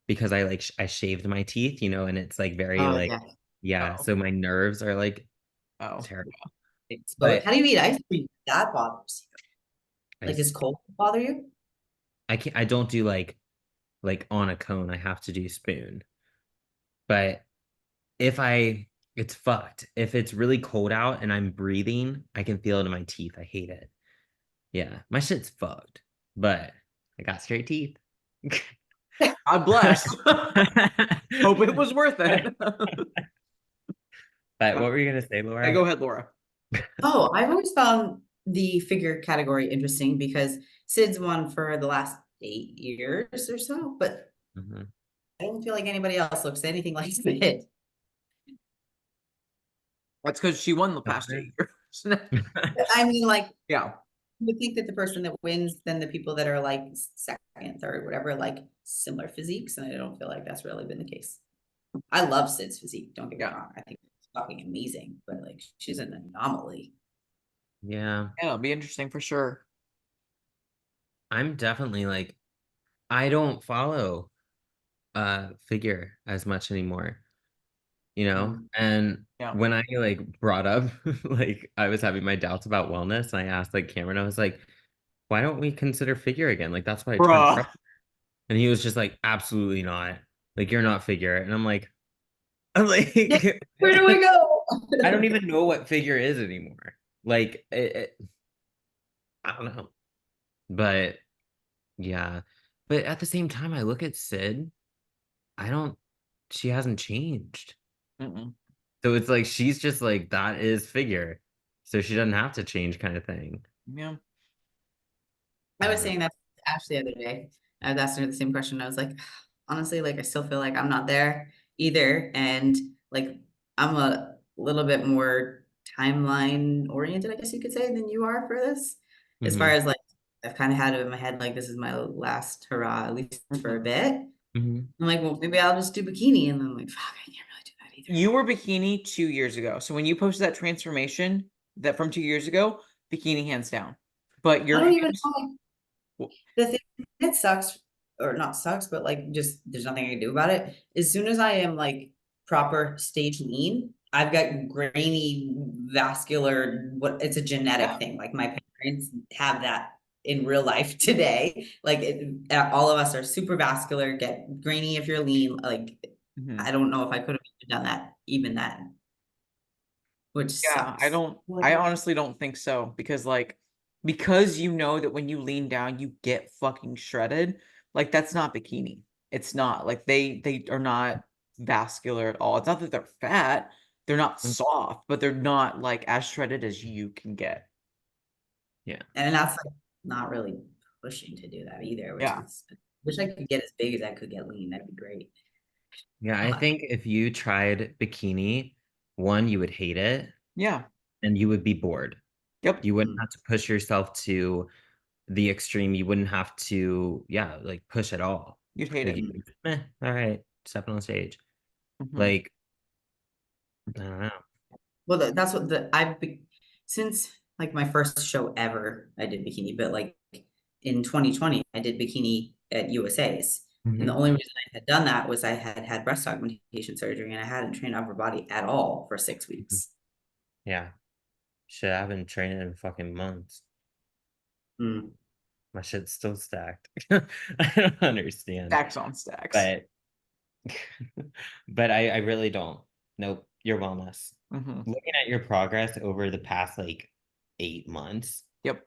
because I like I shaved my teeth, and it's like very Oh like yeah. yeah, Oh, so my nerves are like oh, terrible. But But how do you eat ice cream? That bothers you. I Like, does cold bother you? I don't do like on a cone. I have to do spoon. But if I it's fucked. If it's really cold out and I'm breathing, I can feel it in my teeth. I hate it. Yeah, my shit's fucked. But I got straight teeth. God bless. Hope it was worth it. But what were you gonna say, Hey, go Laura? ahead, Laura. Oh, I've always found the figure category interesting because Sid's won for the last 8 years or so, but Mhm. I don't feel like anybody else looks anything like Sid. That's because she won the past Daughter? 8 years. I mean, like, Yeah. you would think that the person that wins, then the people that are like second, third, whatever, like similar physiques, and I don't feel like that's really been the case. I love Sid's physique, don't get me Yeah. wrong. I think it's fucking amazing, but like she's an anomaly. Yeah, Yeah, it'll be interesting for sure. I'm definitely like I don't follow figure as much anymore, Mm. And Yeah. when I like brought up like I was having my doubts about wellness and I asked like Cameron, I was like, why don't we consider figure again? Like that's what I turned Bruh. pro. And he was just like, absolutely not. Like you're not figure. And I'm like Yeah, where do we go? I don't even know what figure is anymore. Like I don't know. But yeah. But at the same time, I look at Sid, I don't she hasn't changed. Mm-mm. So it's like she's just like that is figure. So she doesn't have to change kind of thing. Yeah. I I was don't know. saying that to Ash the other day. I was asking her the same question. I was like, honestly, like I still feel like I'm not there either. And like I'm a little bit more timeline oriented, I guess you could say, than you are for this. As far Hmm. as like I've kind of had it in my head, like this is my last hurrah, at least for a bit. Hmm. I'm like, well, maybe I'll just do bikini. And then I'm like, fuck, I can't really do that either. You were bikini 2 years ago. So when you posted that transformation that from 2 years ago, bikini hands down. But I your don't even hands, know. The thing that sucks, or not sucks, but like just there's nothing I can do about it. As soon as I am like proper stage lean, I've got grainy vascular, what it's a genetic thing. Like my parents have that in real life today. Like all of us are super vascular, get grainy if you're lean. Like Mhm. I don't know if I could have done that even then, which Yeah, sucks. I honestly don't think so because you know that when you lean down, you get fucking shredded. Like that's not bikini. It's not like they are not vascular at all. It's not that they're fat, they're not soft, but they're not like as shredded as you can get. Yeah. And that's like not really pushing to do that either, which Yeah. is wish I could get as big as I could get lean. That'd be great. Yeah, I think if you tried bikini, one, you would hate it Yeah. and you would be bored. Yep. You wouldn't Mm. have to push yourself to the extreme. You wouldn't have to, yeah, like push at all. You'd hate Like, it. you could, all right, stepping on stage. Mhm. Like, I don't know. Well, that's what since like my first show ever, I did bikini, but like in 2020, I did bikini at USA's. And the Hmm. only reason I had done that was I had had breast augmentation surgery and I hadn't trained upper body at all for 6 weeks. Yeah. Shit, I've been training in fucking months. Mm. My shit's still stacked. I don't understand. Stacks on stacks. But but I really don't. Nope, your wellness. Hmm. Looking at your progress over the past like 8 months, Yep.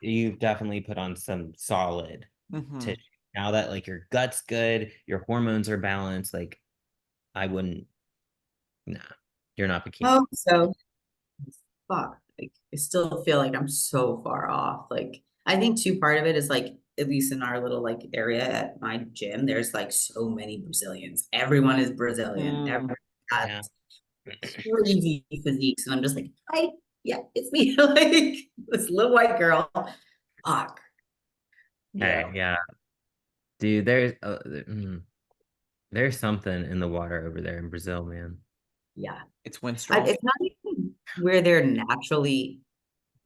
you've definitely put on some solid Hmm. tissue. Now that like your gut's good, your hormones are balanced, like I wouldn't, nah, you're not bikini. Oh, so fuck. Like I still feel like I'm so far off. Like I think too part of it is like at least in our little like area at my gym, there's like so many Brazilians. Everyone is Brazilian. Mm. Everyone has Yeah. crazy physiques. And I'm just like, hi, yeah, it's me. Like this little white girl. Fuck. Hey, Yeah. yeah, dude, there's something in the water over there in Brazil, man. Yeah. It's Winstrol. It's not even where they're naturally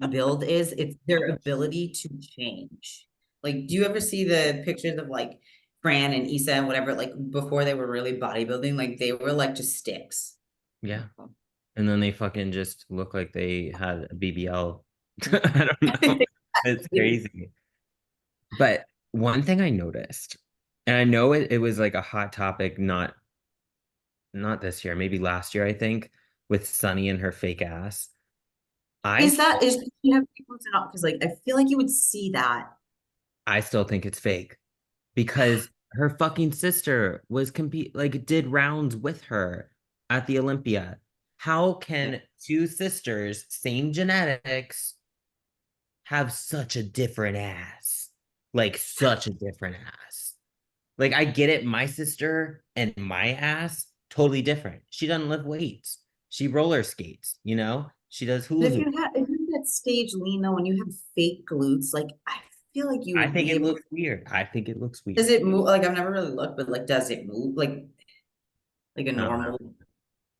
build is, it's their ability to change. Like, do you ever see the pictures of like Fran and Issa and whatever, like before they were really bodybuilding, like they were like just sticks. Yeah. And then they fucking just look like they had a BBL. I don't know. It's crazy. But one thing I noticed, and I know it was like a hot topic, not this year, maybe last year, I think, with Sunny and her fake ass. I Is still, that is you have people to not because like I feel like you would see that. I still think it's fake because her fucking sister was compete like did rounds with her at the Olympia. How Yeah. can two sisters, same genetics, have such a different ass? Like such a different ass. Like I get it, my sister and my ass totally different. She doesn't lift weights. She roller skates, you know? She does But hula hoop. if you had stage lean though, when you have fake glutes, like I feel like you I would think be it able. looks weird. I think it looks Does weird. it move? Like I've never really looked, but like does it move like a I don't know. normal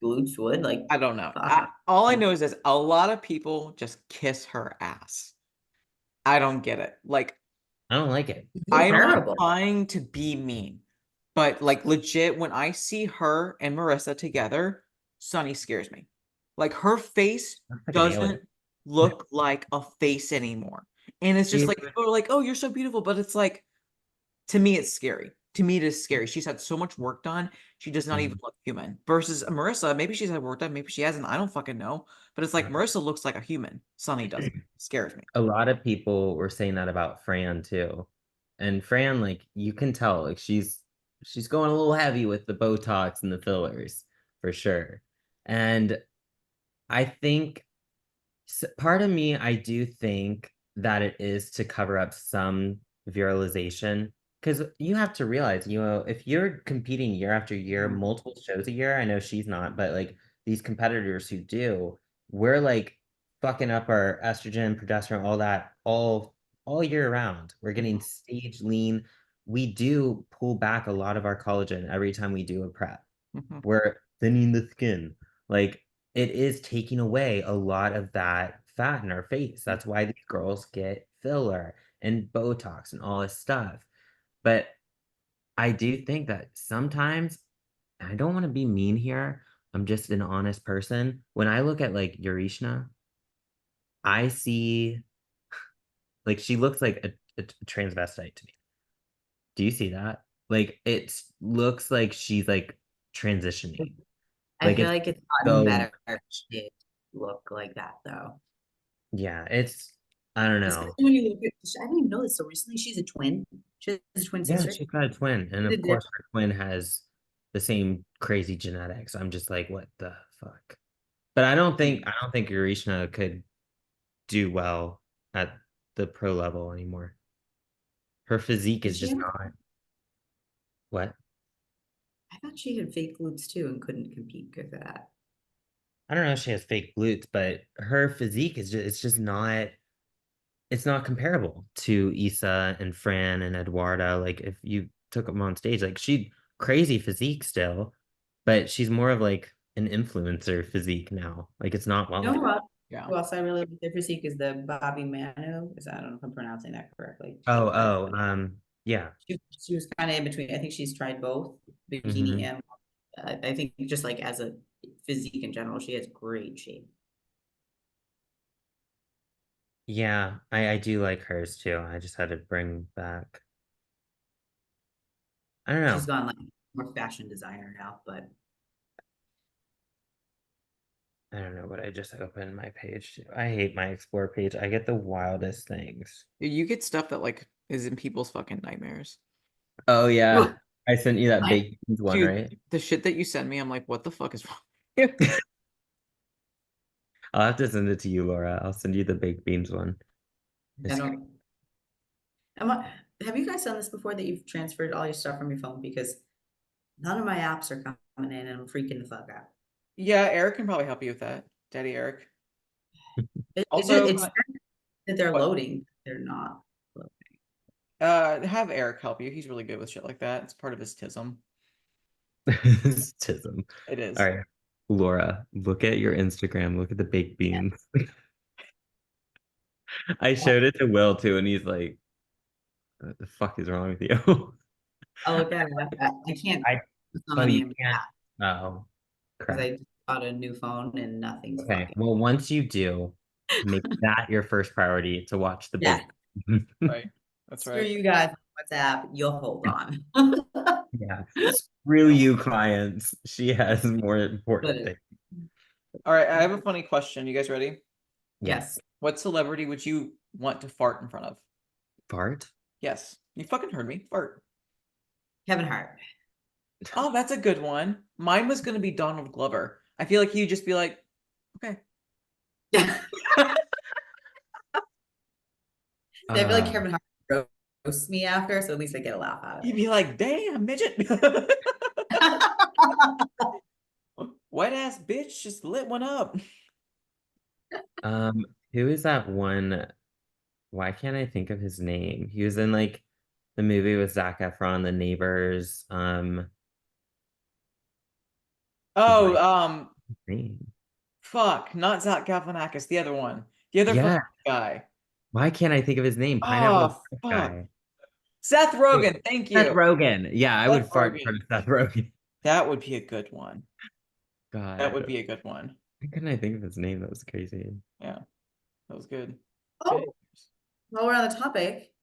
glutes would? Like I don't know. fuck. All I know is this, a lot of people just kiss her ass. I don't get it. Like, I don't like it. I'm not Comparable. trying to be mean, but like legit, when I see her and Marissa together, Sunny scares me. Like her face Looks like an alien. doesn't look like a face anymore. And it's just Dude, like people are like, oh, you're so beautiful. But it's like, to me, it's scary. To me, it is scary. She's had so much work done. She does not even mhm. look human. Versus Marissa, maybe she's had work done, maybe she hasn't. I don't fucking know. But it's like Marissa looks like a human. Sunny doesn't. Scares me. A lot of people were saying that about Fran too. And Fran, like you can tell, like she's going a little heavy with the Botox and the fillers for sure. And I think part of me, I do think that it is to cover up some viralization because you have to realize, if you're competing year after year, multiple shows a year, I know she's not, but like these competitors who do, we're like fucking up our estrogen, progesterone, all that, all year round. We're getting stage lean. We do pull back a lot of our collagen every time we do a prep. Mhm. We're thinning the skin. Like it is taking away a lot of that fat in our face. That's why these girls get filler and Botox and all this stuff. But I do think that sometimes, and I don't want to be mean here, I'm just an honest person. When I look at like Eurishna, I see like she looks like a transvestite to me. Do you see that? Like it looks like she's like transitioning. I Like feel it's like it's gotten so better to look like that though. yeah, it's I don't know. Especially when you look at, I didn't even know this. So recently she's a twin. She has a twin Yeah, sister. she's got a twin, and She's a of diff- course her twin has the same crazy genetics. I'm just like, what the fuck? But I don't think Urishna could do well at the pro level anymore. Her physique Did is she just have, not what? I thought she had fake glutes too and couldn't compete with that. I don't know if she has fake glutes, but her physique is just it's just not it's not comparable to Issa and Fran and Eduarda. Like if you took them on stage, like she crazy physique still, but she's more of like an influencer physique now. Like it's not You know well. Yeah. who else I really like their physique is the Bobby Manu. Is I don't know if I'm pronouncing that correctly. Oh, But yeah. she was kind of in between. I think she's tried both bikini Hmm. and I think just like as a physique in general, she has great shape. Yeah, I do like hers too. I just had to bring back. I don't She's know. gone like more fashion designer now, but I don't know what I just opened my page to. I hate my explore page. I get the wildest things. You get stuff that like is in people's fucking nightmares. Oh yeah. Ugh, I sent you that I, baked beans one, Dude, right? the shit that you send me, I'm like, what the fuck is wrong with you? I'll have to send it to you, Laura. I'll send you the baked beans one. I It's don't. Have you guys done this before that you've transferred all your stuff from your phone? Because none of my apps are coming in and I'm freaking the fuck out. Yeah, Eric can probably help you with that. Daddy Eric. It just Also, it's that they're what? loading. They're not loading. Have Eric help you. He's really good with shit like that. It's part of his tism. Tism. It All is. right, Laura, look at your Instagram. Look at the baked beans. I showed it to Will too, and he's like, "What the fuck is wrong with you?" I'll look at it. I can't I put some oh, of the you impact can't. Oh, because crap. I just bought a new phone and nothing's Okay. fucking. Well, once you do, make that your first priority to watch the Yeah, baked. Right. That's screw right. you guys on WhatsApp. You'll hold on. Yeah. Screw you, clients. She has more important things. All right, I have a funny question. You guys ready? Yes. What celebrity would you want to fart in front of? Fart? Yes, you fucking heard me. Fart. Kevin Hart. Oh, that's a good one. Mine was gonna be Donald Glover. I feel like he'd just be like, okay. I feel like Uh, Kevin Hart roasts me after, so at least I get a laugh out of He'd be like, damn, midget. it. Wet ass bitch, just lit one up. who is that one? Why can't I think of his name? He was in like the movie with Zac Efron, The Neighbors. Oh, Why his name? fuck, not Zach Galifianakis, the other one. The other fucking Yeah. guy. Why can't I think of his name? Pineapple Oh, Express fuck. guy. Seth Wait, Rogen, thank Seth you. Rogen. Yeah, I Seth would fart in front Rogen. of Seth Rogen. That would be a good one. That would God. be a good one. Why couldn't I think of his name? That was crazy. Yeah, that was good. Oh, while we're on the topic.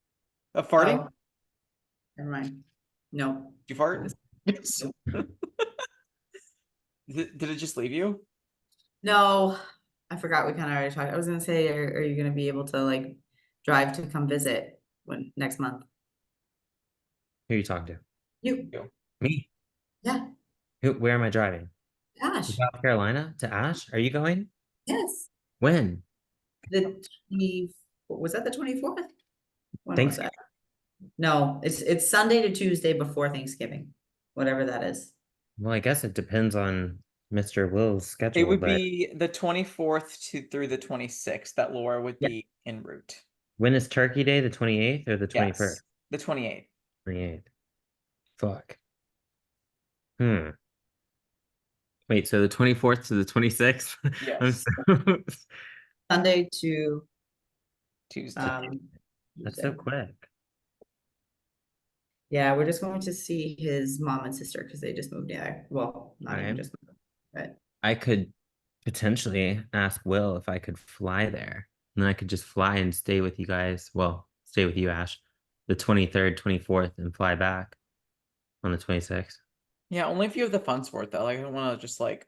A farting? Oh, never mind. No. Did you fart? Did it just leave you? No, I forgot we kind of already talked. I was gonna say, are you gonna be able to like drive to come visit when next month? Who are you talking to? You. You. Me? Yeah. Where am I driving? To Ash. South Carolina? To Ash? Are you going? Yes. When? The 20, was that the 24th? When was Thanksgiving. that? No, it's Sunday to Tuesday before Thanksgiving, whatever that is. Well, I guess it depends on Mr. Will's It schedule, would but be the 24th through the 26th that Laura would Yeah. be en route. when is Turkey Day? The 28th or the 21st? Yes, the 28th. 28th. Fuck. Hmm. Wait, so the 24th to the 26th? I'm Yes, so Sunday to Tuesday. um that's so Tuesday. quick. Yeah, we're just going to see his mom and sister because they just moved there. Well, not even Okay. just moved, but I could potentially ask Will if I could fly there. And then I could just fly and stay with you guys. Well, stay with you, Ash, the 23rd, 24th, and fly back on the 26th. Yeah, only if you have the funds for it though. Like, I don't want to just like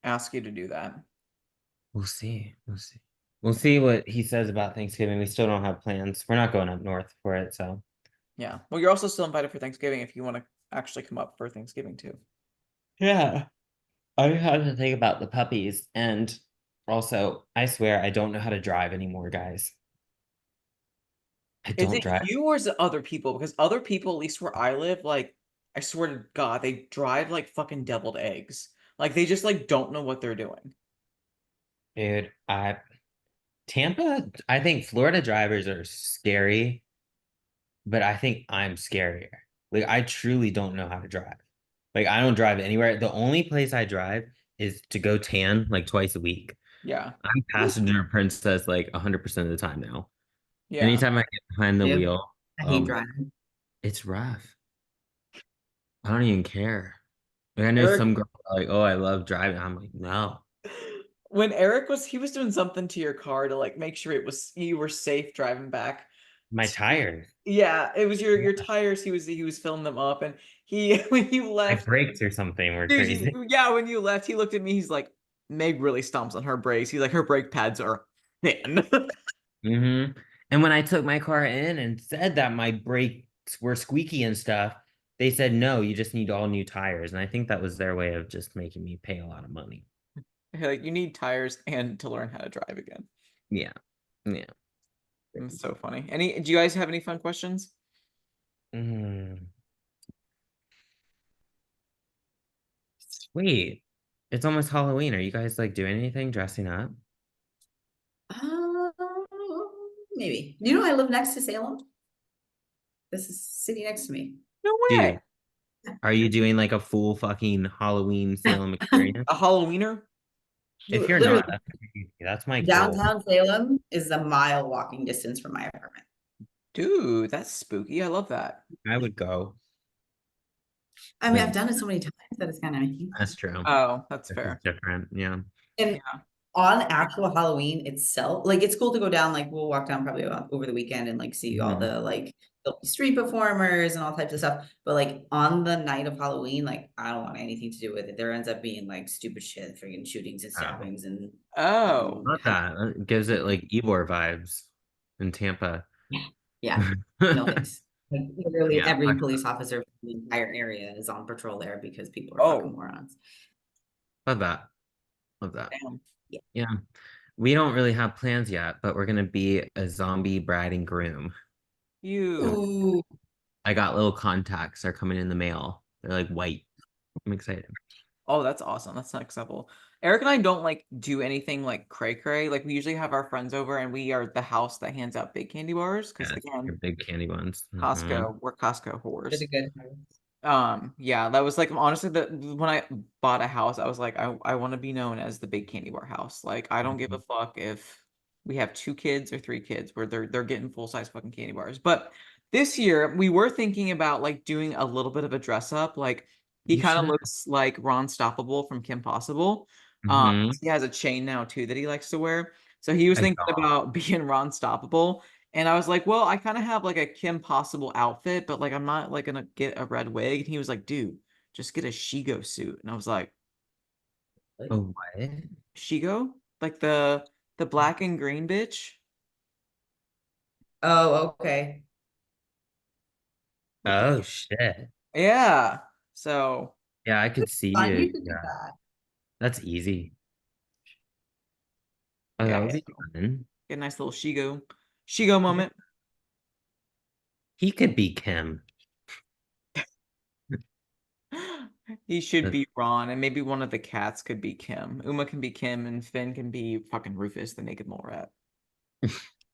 ask you to do that. We'll see. We'll see. We'll see what he says about Thanksgiving. We still don't have plans. We're not going up north for it, so Yeah. Well, you're also still invited for Thanksgiving if you want to actually come up for Thanksgiving too. yeah. I had to think about the puppies, and also, I swear, I don't know how to drive anymore, guys. I Is don't it drive. you or is it other people? Because other people, at least where I live, like, I swear to God, they drive like fucking deviled eggs. Like they just like don't know what they're doing. Dude, Tampa, I think Florida drivers are scary, but I think I'm scarier. Like, I truly don't know how to drive. Like, I don't drive anywhere. The only place I drive is to go tan like twice a week. Yeah. I'm passenger princess like 100% of the time now. Yeah. Anytime I get behind the yeah, wheel, I hate driving. it's rough. I don't even care. Like, I know Eric, some girls are like, oh, I love driving. I'm like, no. when Eric was he was doing something to your car to like make sure it was you were safe driving back. My tires, Yeah, it was your tires. He was filling them up, and he when you my left, brakes or something were dude, crazy. yeah, when you left, he looked at me. He's like, Meg really stomps on her brakes. He's like, her brake pads are thin. And when I took my car in and said that my brakes were squeaky and stuff, they said, no, you just need all new tires. And I think that was their way of just making me pay a lot of money. Like you need tires and to learn how to drive again. Yeah. Yeah. It's so funny. Do you guys have any fun questions? Mm. Sweet. It's almost Halloween. Are you guys like doing anything, dressing up? Um, maybe. You know, I live next to Salem. This is sitting next to me. No way. Dude, are you doing like a full fucking Halloween Salem experience? A Halloweener? If you're Literally, not, that's my goal. downtown Salem is a mile walking distance from my apartment. Dude, that's spooky. I love that. I would go. I mean, But I've done it so many times that it's kind of. that's true. Oh, that's This is fair. different. Yeah. And Yeah. on actual Halloween itself, like it's cool to go down, like we'll walk down probably over the weekend and like see all Mhm. the like there'll be street performers and all types of stuff. But like on the night of Halloween, like I don't want anything to do with it. There ends up being like stupid shit, freaking shootings and stabbings and Oh. Not that. It gives it like Ybor vibes in Tampa. yeah, no thanks. Like, literally Yeah. every police officer from the entire area is on patrol there because people are fucking Oh, morons. Love that. Love that. damn. Yeah. We don't really have plans yet, but we're gonna be a zombie bride and groom. You. Ooh, I got little contacts. They're coming in the mail. They're like white. I'm excited. Oh, that's awesome. That's not acceptable. Eric and I don't like do anything like cray cray. Like we usually have our friends over and we are the house that hands out big candy bars. Because Yeah, again, your big candy ones. Costco, we're Costco whores. really good. Yeah, that was like honestly the when I bought a house, I was like, I want to be known as the big candy bar house. Like I don't give a fuck if we have 2 kids or 3 kids where they're getting full-size fucking candy bars. But this year we were thinking about like doing a little bit of a dress up. Like he You kind of should. looks like Ron Stoppable from Kim Possible. Hmm. He has a chain now too that he likes to wear. So he was I thinking saw. about being Ron Stoppable. And I was like, well, I kind of have like a Kim Possible outfit, but like I'm not like gonna get a red wig. And he was like, dude, just get a Shigo suit. And I was like, Oh, what? Shigo? Like the black and green bitch? Oh, okay. Oh shit. Yeah. So Yeah, I could see Fun, you you. could do Yeah, that. that's easy. Oh, that yeah, would be so fun. get a nice little Shigo Yeah. moment. He could be Kim. He should That, be Ron, and maybe one of the cats could be Kim. Uma can be Kim, and Finn can be fucking Rufus, the naked mole rat.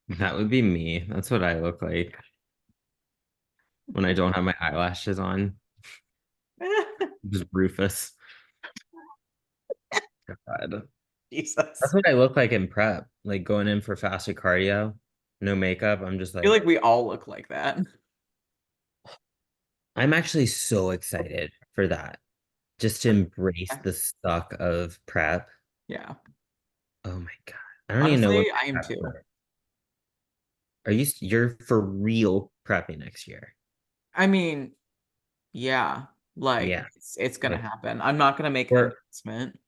that would be me. That's what I look like when I don't have my eyelashes on. Just Rufus. God. That's Jesus. what I look like in prep, like going in for fasted cardio, no makeup. I'm just I feel like, like we all look like that. I'm actually so excited for that. Just to embrace the suck of prep. Yeah. Oh my God. I don't even know when Honestly, I am prep too. starts. You're for real prepping next year? I mean, yeah, like Yeah. it's gonna Like happen. I'm not gonna make an we're announcement.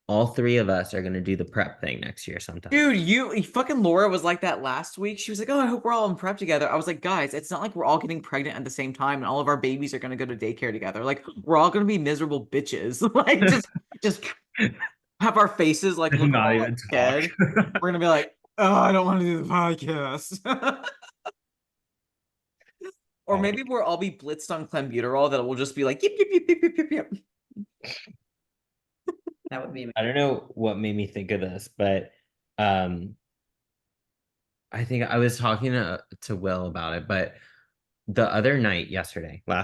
all three of us are gonna do the prep thing next year sometime. Dude, fucking Laura was like that last week. She was like, "Oh, I hope we're all in prep together." I was like, "Guys, it's not like we're all getting pregnant at the same time and all of our babies are gonna go to daycare together. Like, we're all gonna be miserable bitches. Like, just have our faces like look Not all even like talk. dead. We're gonna be like, oh, I don't want to do the podcast." Or Oh, maybe we'll all be blitzed on clenbuterol that will just be like, yip, yip, yip, yip, yip, yip, yip. That would be I don't know what made me think of this, but um I think I was talking to Will about it, but the other night, last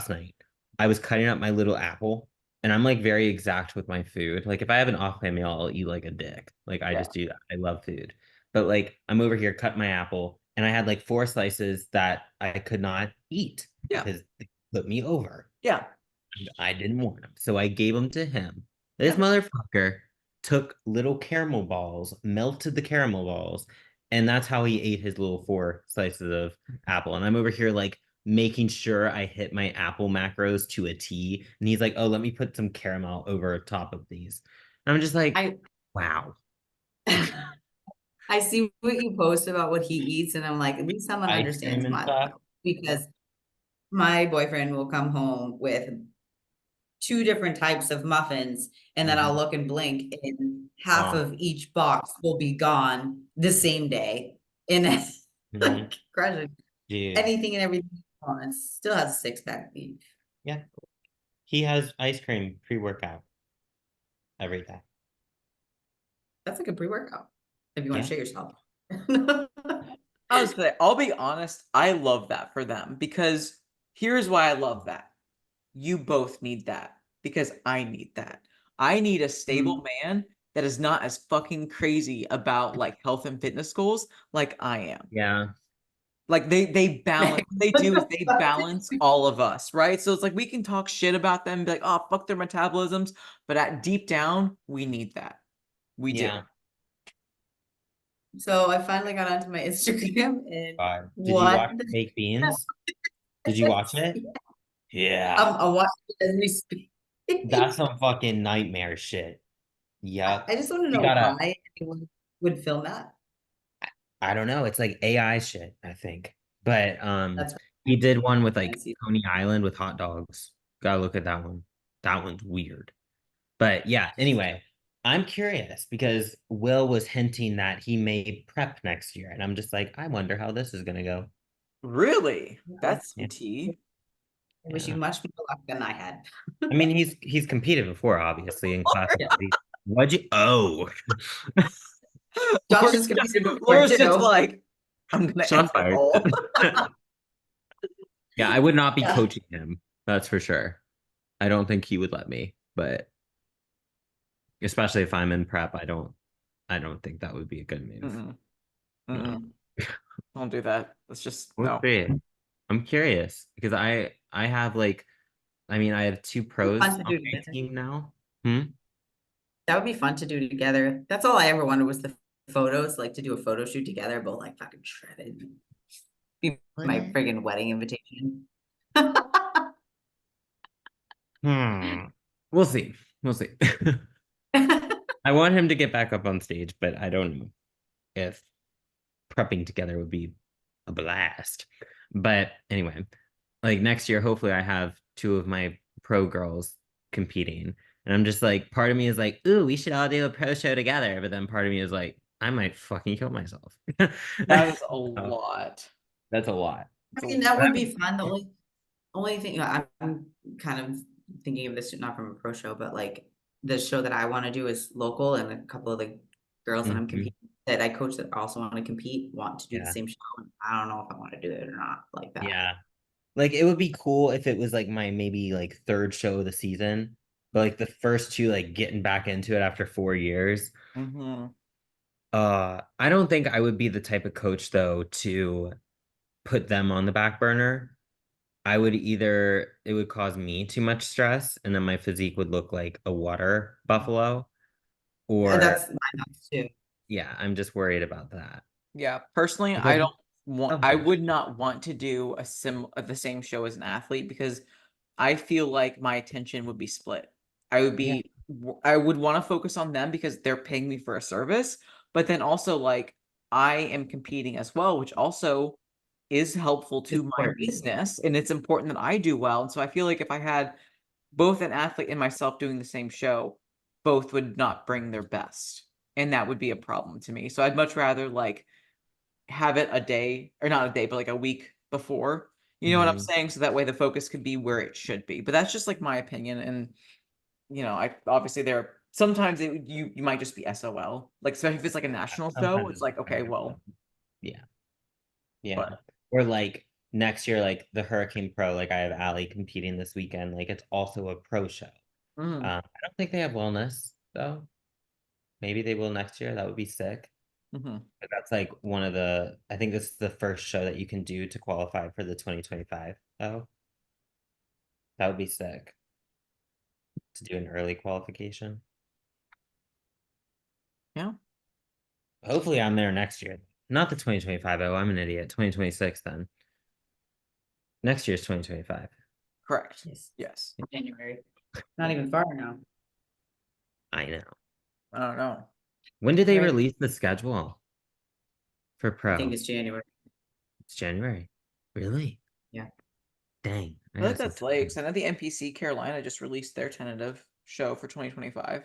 night, I was cutting up my little apple and I'm like very exact with my food. Like if I have an off plan meal, I'll eat like a dick. Like I Yeah, just do that. I love food. But like I'm over here cutting my apple and I had like 4 slices that I could not eat yeah, because they put me over. yeah, I didn't want them. So I gave them to him. This yeah. motherfucker took little caramel balls, melted the caramel balls, and that's how he ate his little 4 slices of apple. And I'm over here like making sure I hit my apple macros to a T. And he's like, oh, let me put some caramel over top of these. And I'm just like, I wow. I see what you post about what he eats, and I'm like, at least someone Ice cream understands and my stuff. life. Because my boyfriend will come home with 2 different types of muffins, and then I'll Mhm. look and blink, and half Oh, of each box will be gone the same day. And it's mhm. like crushing Dude. anything and everything he wants. Still has a 6-pack each. Yeah. He has ice cream pre-workout every day. That's like a pre-workout if you want to Yeah. shit yourself. I was gonna say, I'll be honest, I love that for them because Here's why I love that. You both need that because I need that. I need a stable man that is not as fucking crazy about like health and fitness goals like I am. Yeah. Like they balance what they do is they balance all of us, right? So it's like we can talk shit about them, be like, oh fuck their metabolisms, but at deep down, we need that. We do. Yeah. So I finally got onto my Instagram and Did you what watch Baked Beans? Did you watch it? Yeah. I'm watching it as we speak. That's some fucking nightmare shit. Yep. I just want to You know gotta, why anyone would film that. I don't know. It's like AI shit, I think. But That's he did one with like fancy. Coney Island with hot dogs. Gotta look at that one. That one's weird. But yeah, anyway, I'm curious because Will was hinting that he may prep next year. And I'm just like, I wonder how this is gonna go. Really? That's Yeah. some tea. I wish you Yeah. much more luck than I had. I mean, he's competed before, obviously, in class. Yeah. What'd you oh Josh is competing before Laura's just too. like, I'm gonna shots end it fired. all. Yeah, I would not be Yeah. coaching him. That's for sure. I don't think he would let me, but especially if I'm in prep, I don't think that would be a good move. Mm-mm. No. Mm-mm. Don't do that. Let's just We'll no. see. I'm curious because I have like I mean I have two pros Fun on to do my together. team now. Hmm? That would be fun to do together. That's all I ever wanted was the photos, like to do a photo shoot together, but like fucking shredded. Be my friggin' wedding invitation. Hmm. We'll see. We'll see. I want him to get back up on stage, but I don't know if prepping together would be a blast. But anyway, like next year, hopefully I have two of my pro girls competing. And I'm just like, part of me is like, ooh, we should all do a pro show together. But then part of me is like, I might fucking kill myself. That is a So, lot. that's a lot. I mean, that would be fun. The only thing, I'm kind of thinking of this not from a pro show, but like the show that I want to do is local, and a couple of the girls that I'm Mhm. competing that I coach that also want to compete want to do the Yeah. same show. And I don't know if I want to do it or not like that. Yeah. Like it would be cool if it was like my maybe like third show of the season, but like the first two, like getting back into it after 4 years. Mm-hmm. I don't think I would be the type of coach though to put them on the back burner. I would either it would cause me too much stress and then my physique would look like a water buffalo, And or that's my thoughts too. yeah, I'm just worried about that. Yeah, personally, Like, I don't want. I okay. would not want to do the same show as an athlete because I feel like my attention would be split. I would Yeah, be. I would want to focus on them because they're paying me for a service, but then also like I am competing as well, which also is helpful It's to my work. business, and it's important that I do well. And so I feel like if I had both an athlete and myself doing the same show, both would not bring their best, and that would be a problem to me. So I'd much rather like have it a day or not a day, but like a week before. You know what I'm mhm. saying? So that way the focus could be where it should be. But that's just like my opinion. And I obviously there sometimes you might just be SOL. Like especially if it's like a national show, Sometimes it's it's like, okay, better. well, Yeah, yeah. but Or like next year, like the Hurricane Pro, like I have Allie competing this weekend. Like it's also a pro show. mm, I don't think they have wellness though. Maybe they will next year. That would be sick. mm-hmm. But that's like one of the, I think this is the first show that you can do to qualify for the 2025. Oh, that would be sick to do an early qualification. Yeah, Hopefully I'm there next year. Not the 2025. Oh, I'm an idiot. 2026 then. Next year's 2025. correct. Yes. Yes. January. Not even far now. I know. I don't know. When did they Right. release the schedule for I think pro? it's January. It's January. Really? Yeah. Dang. I feel like that's late. 'Cause I know the NPC Carolina just released their tentative show for 2025.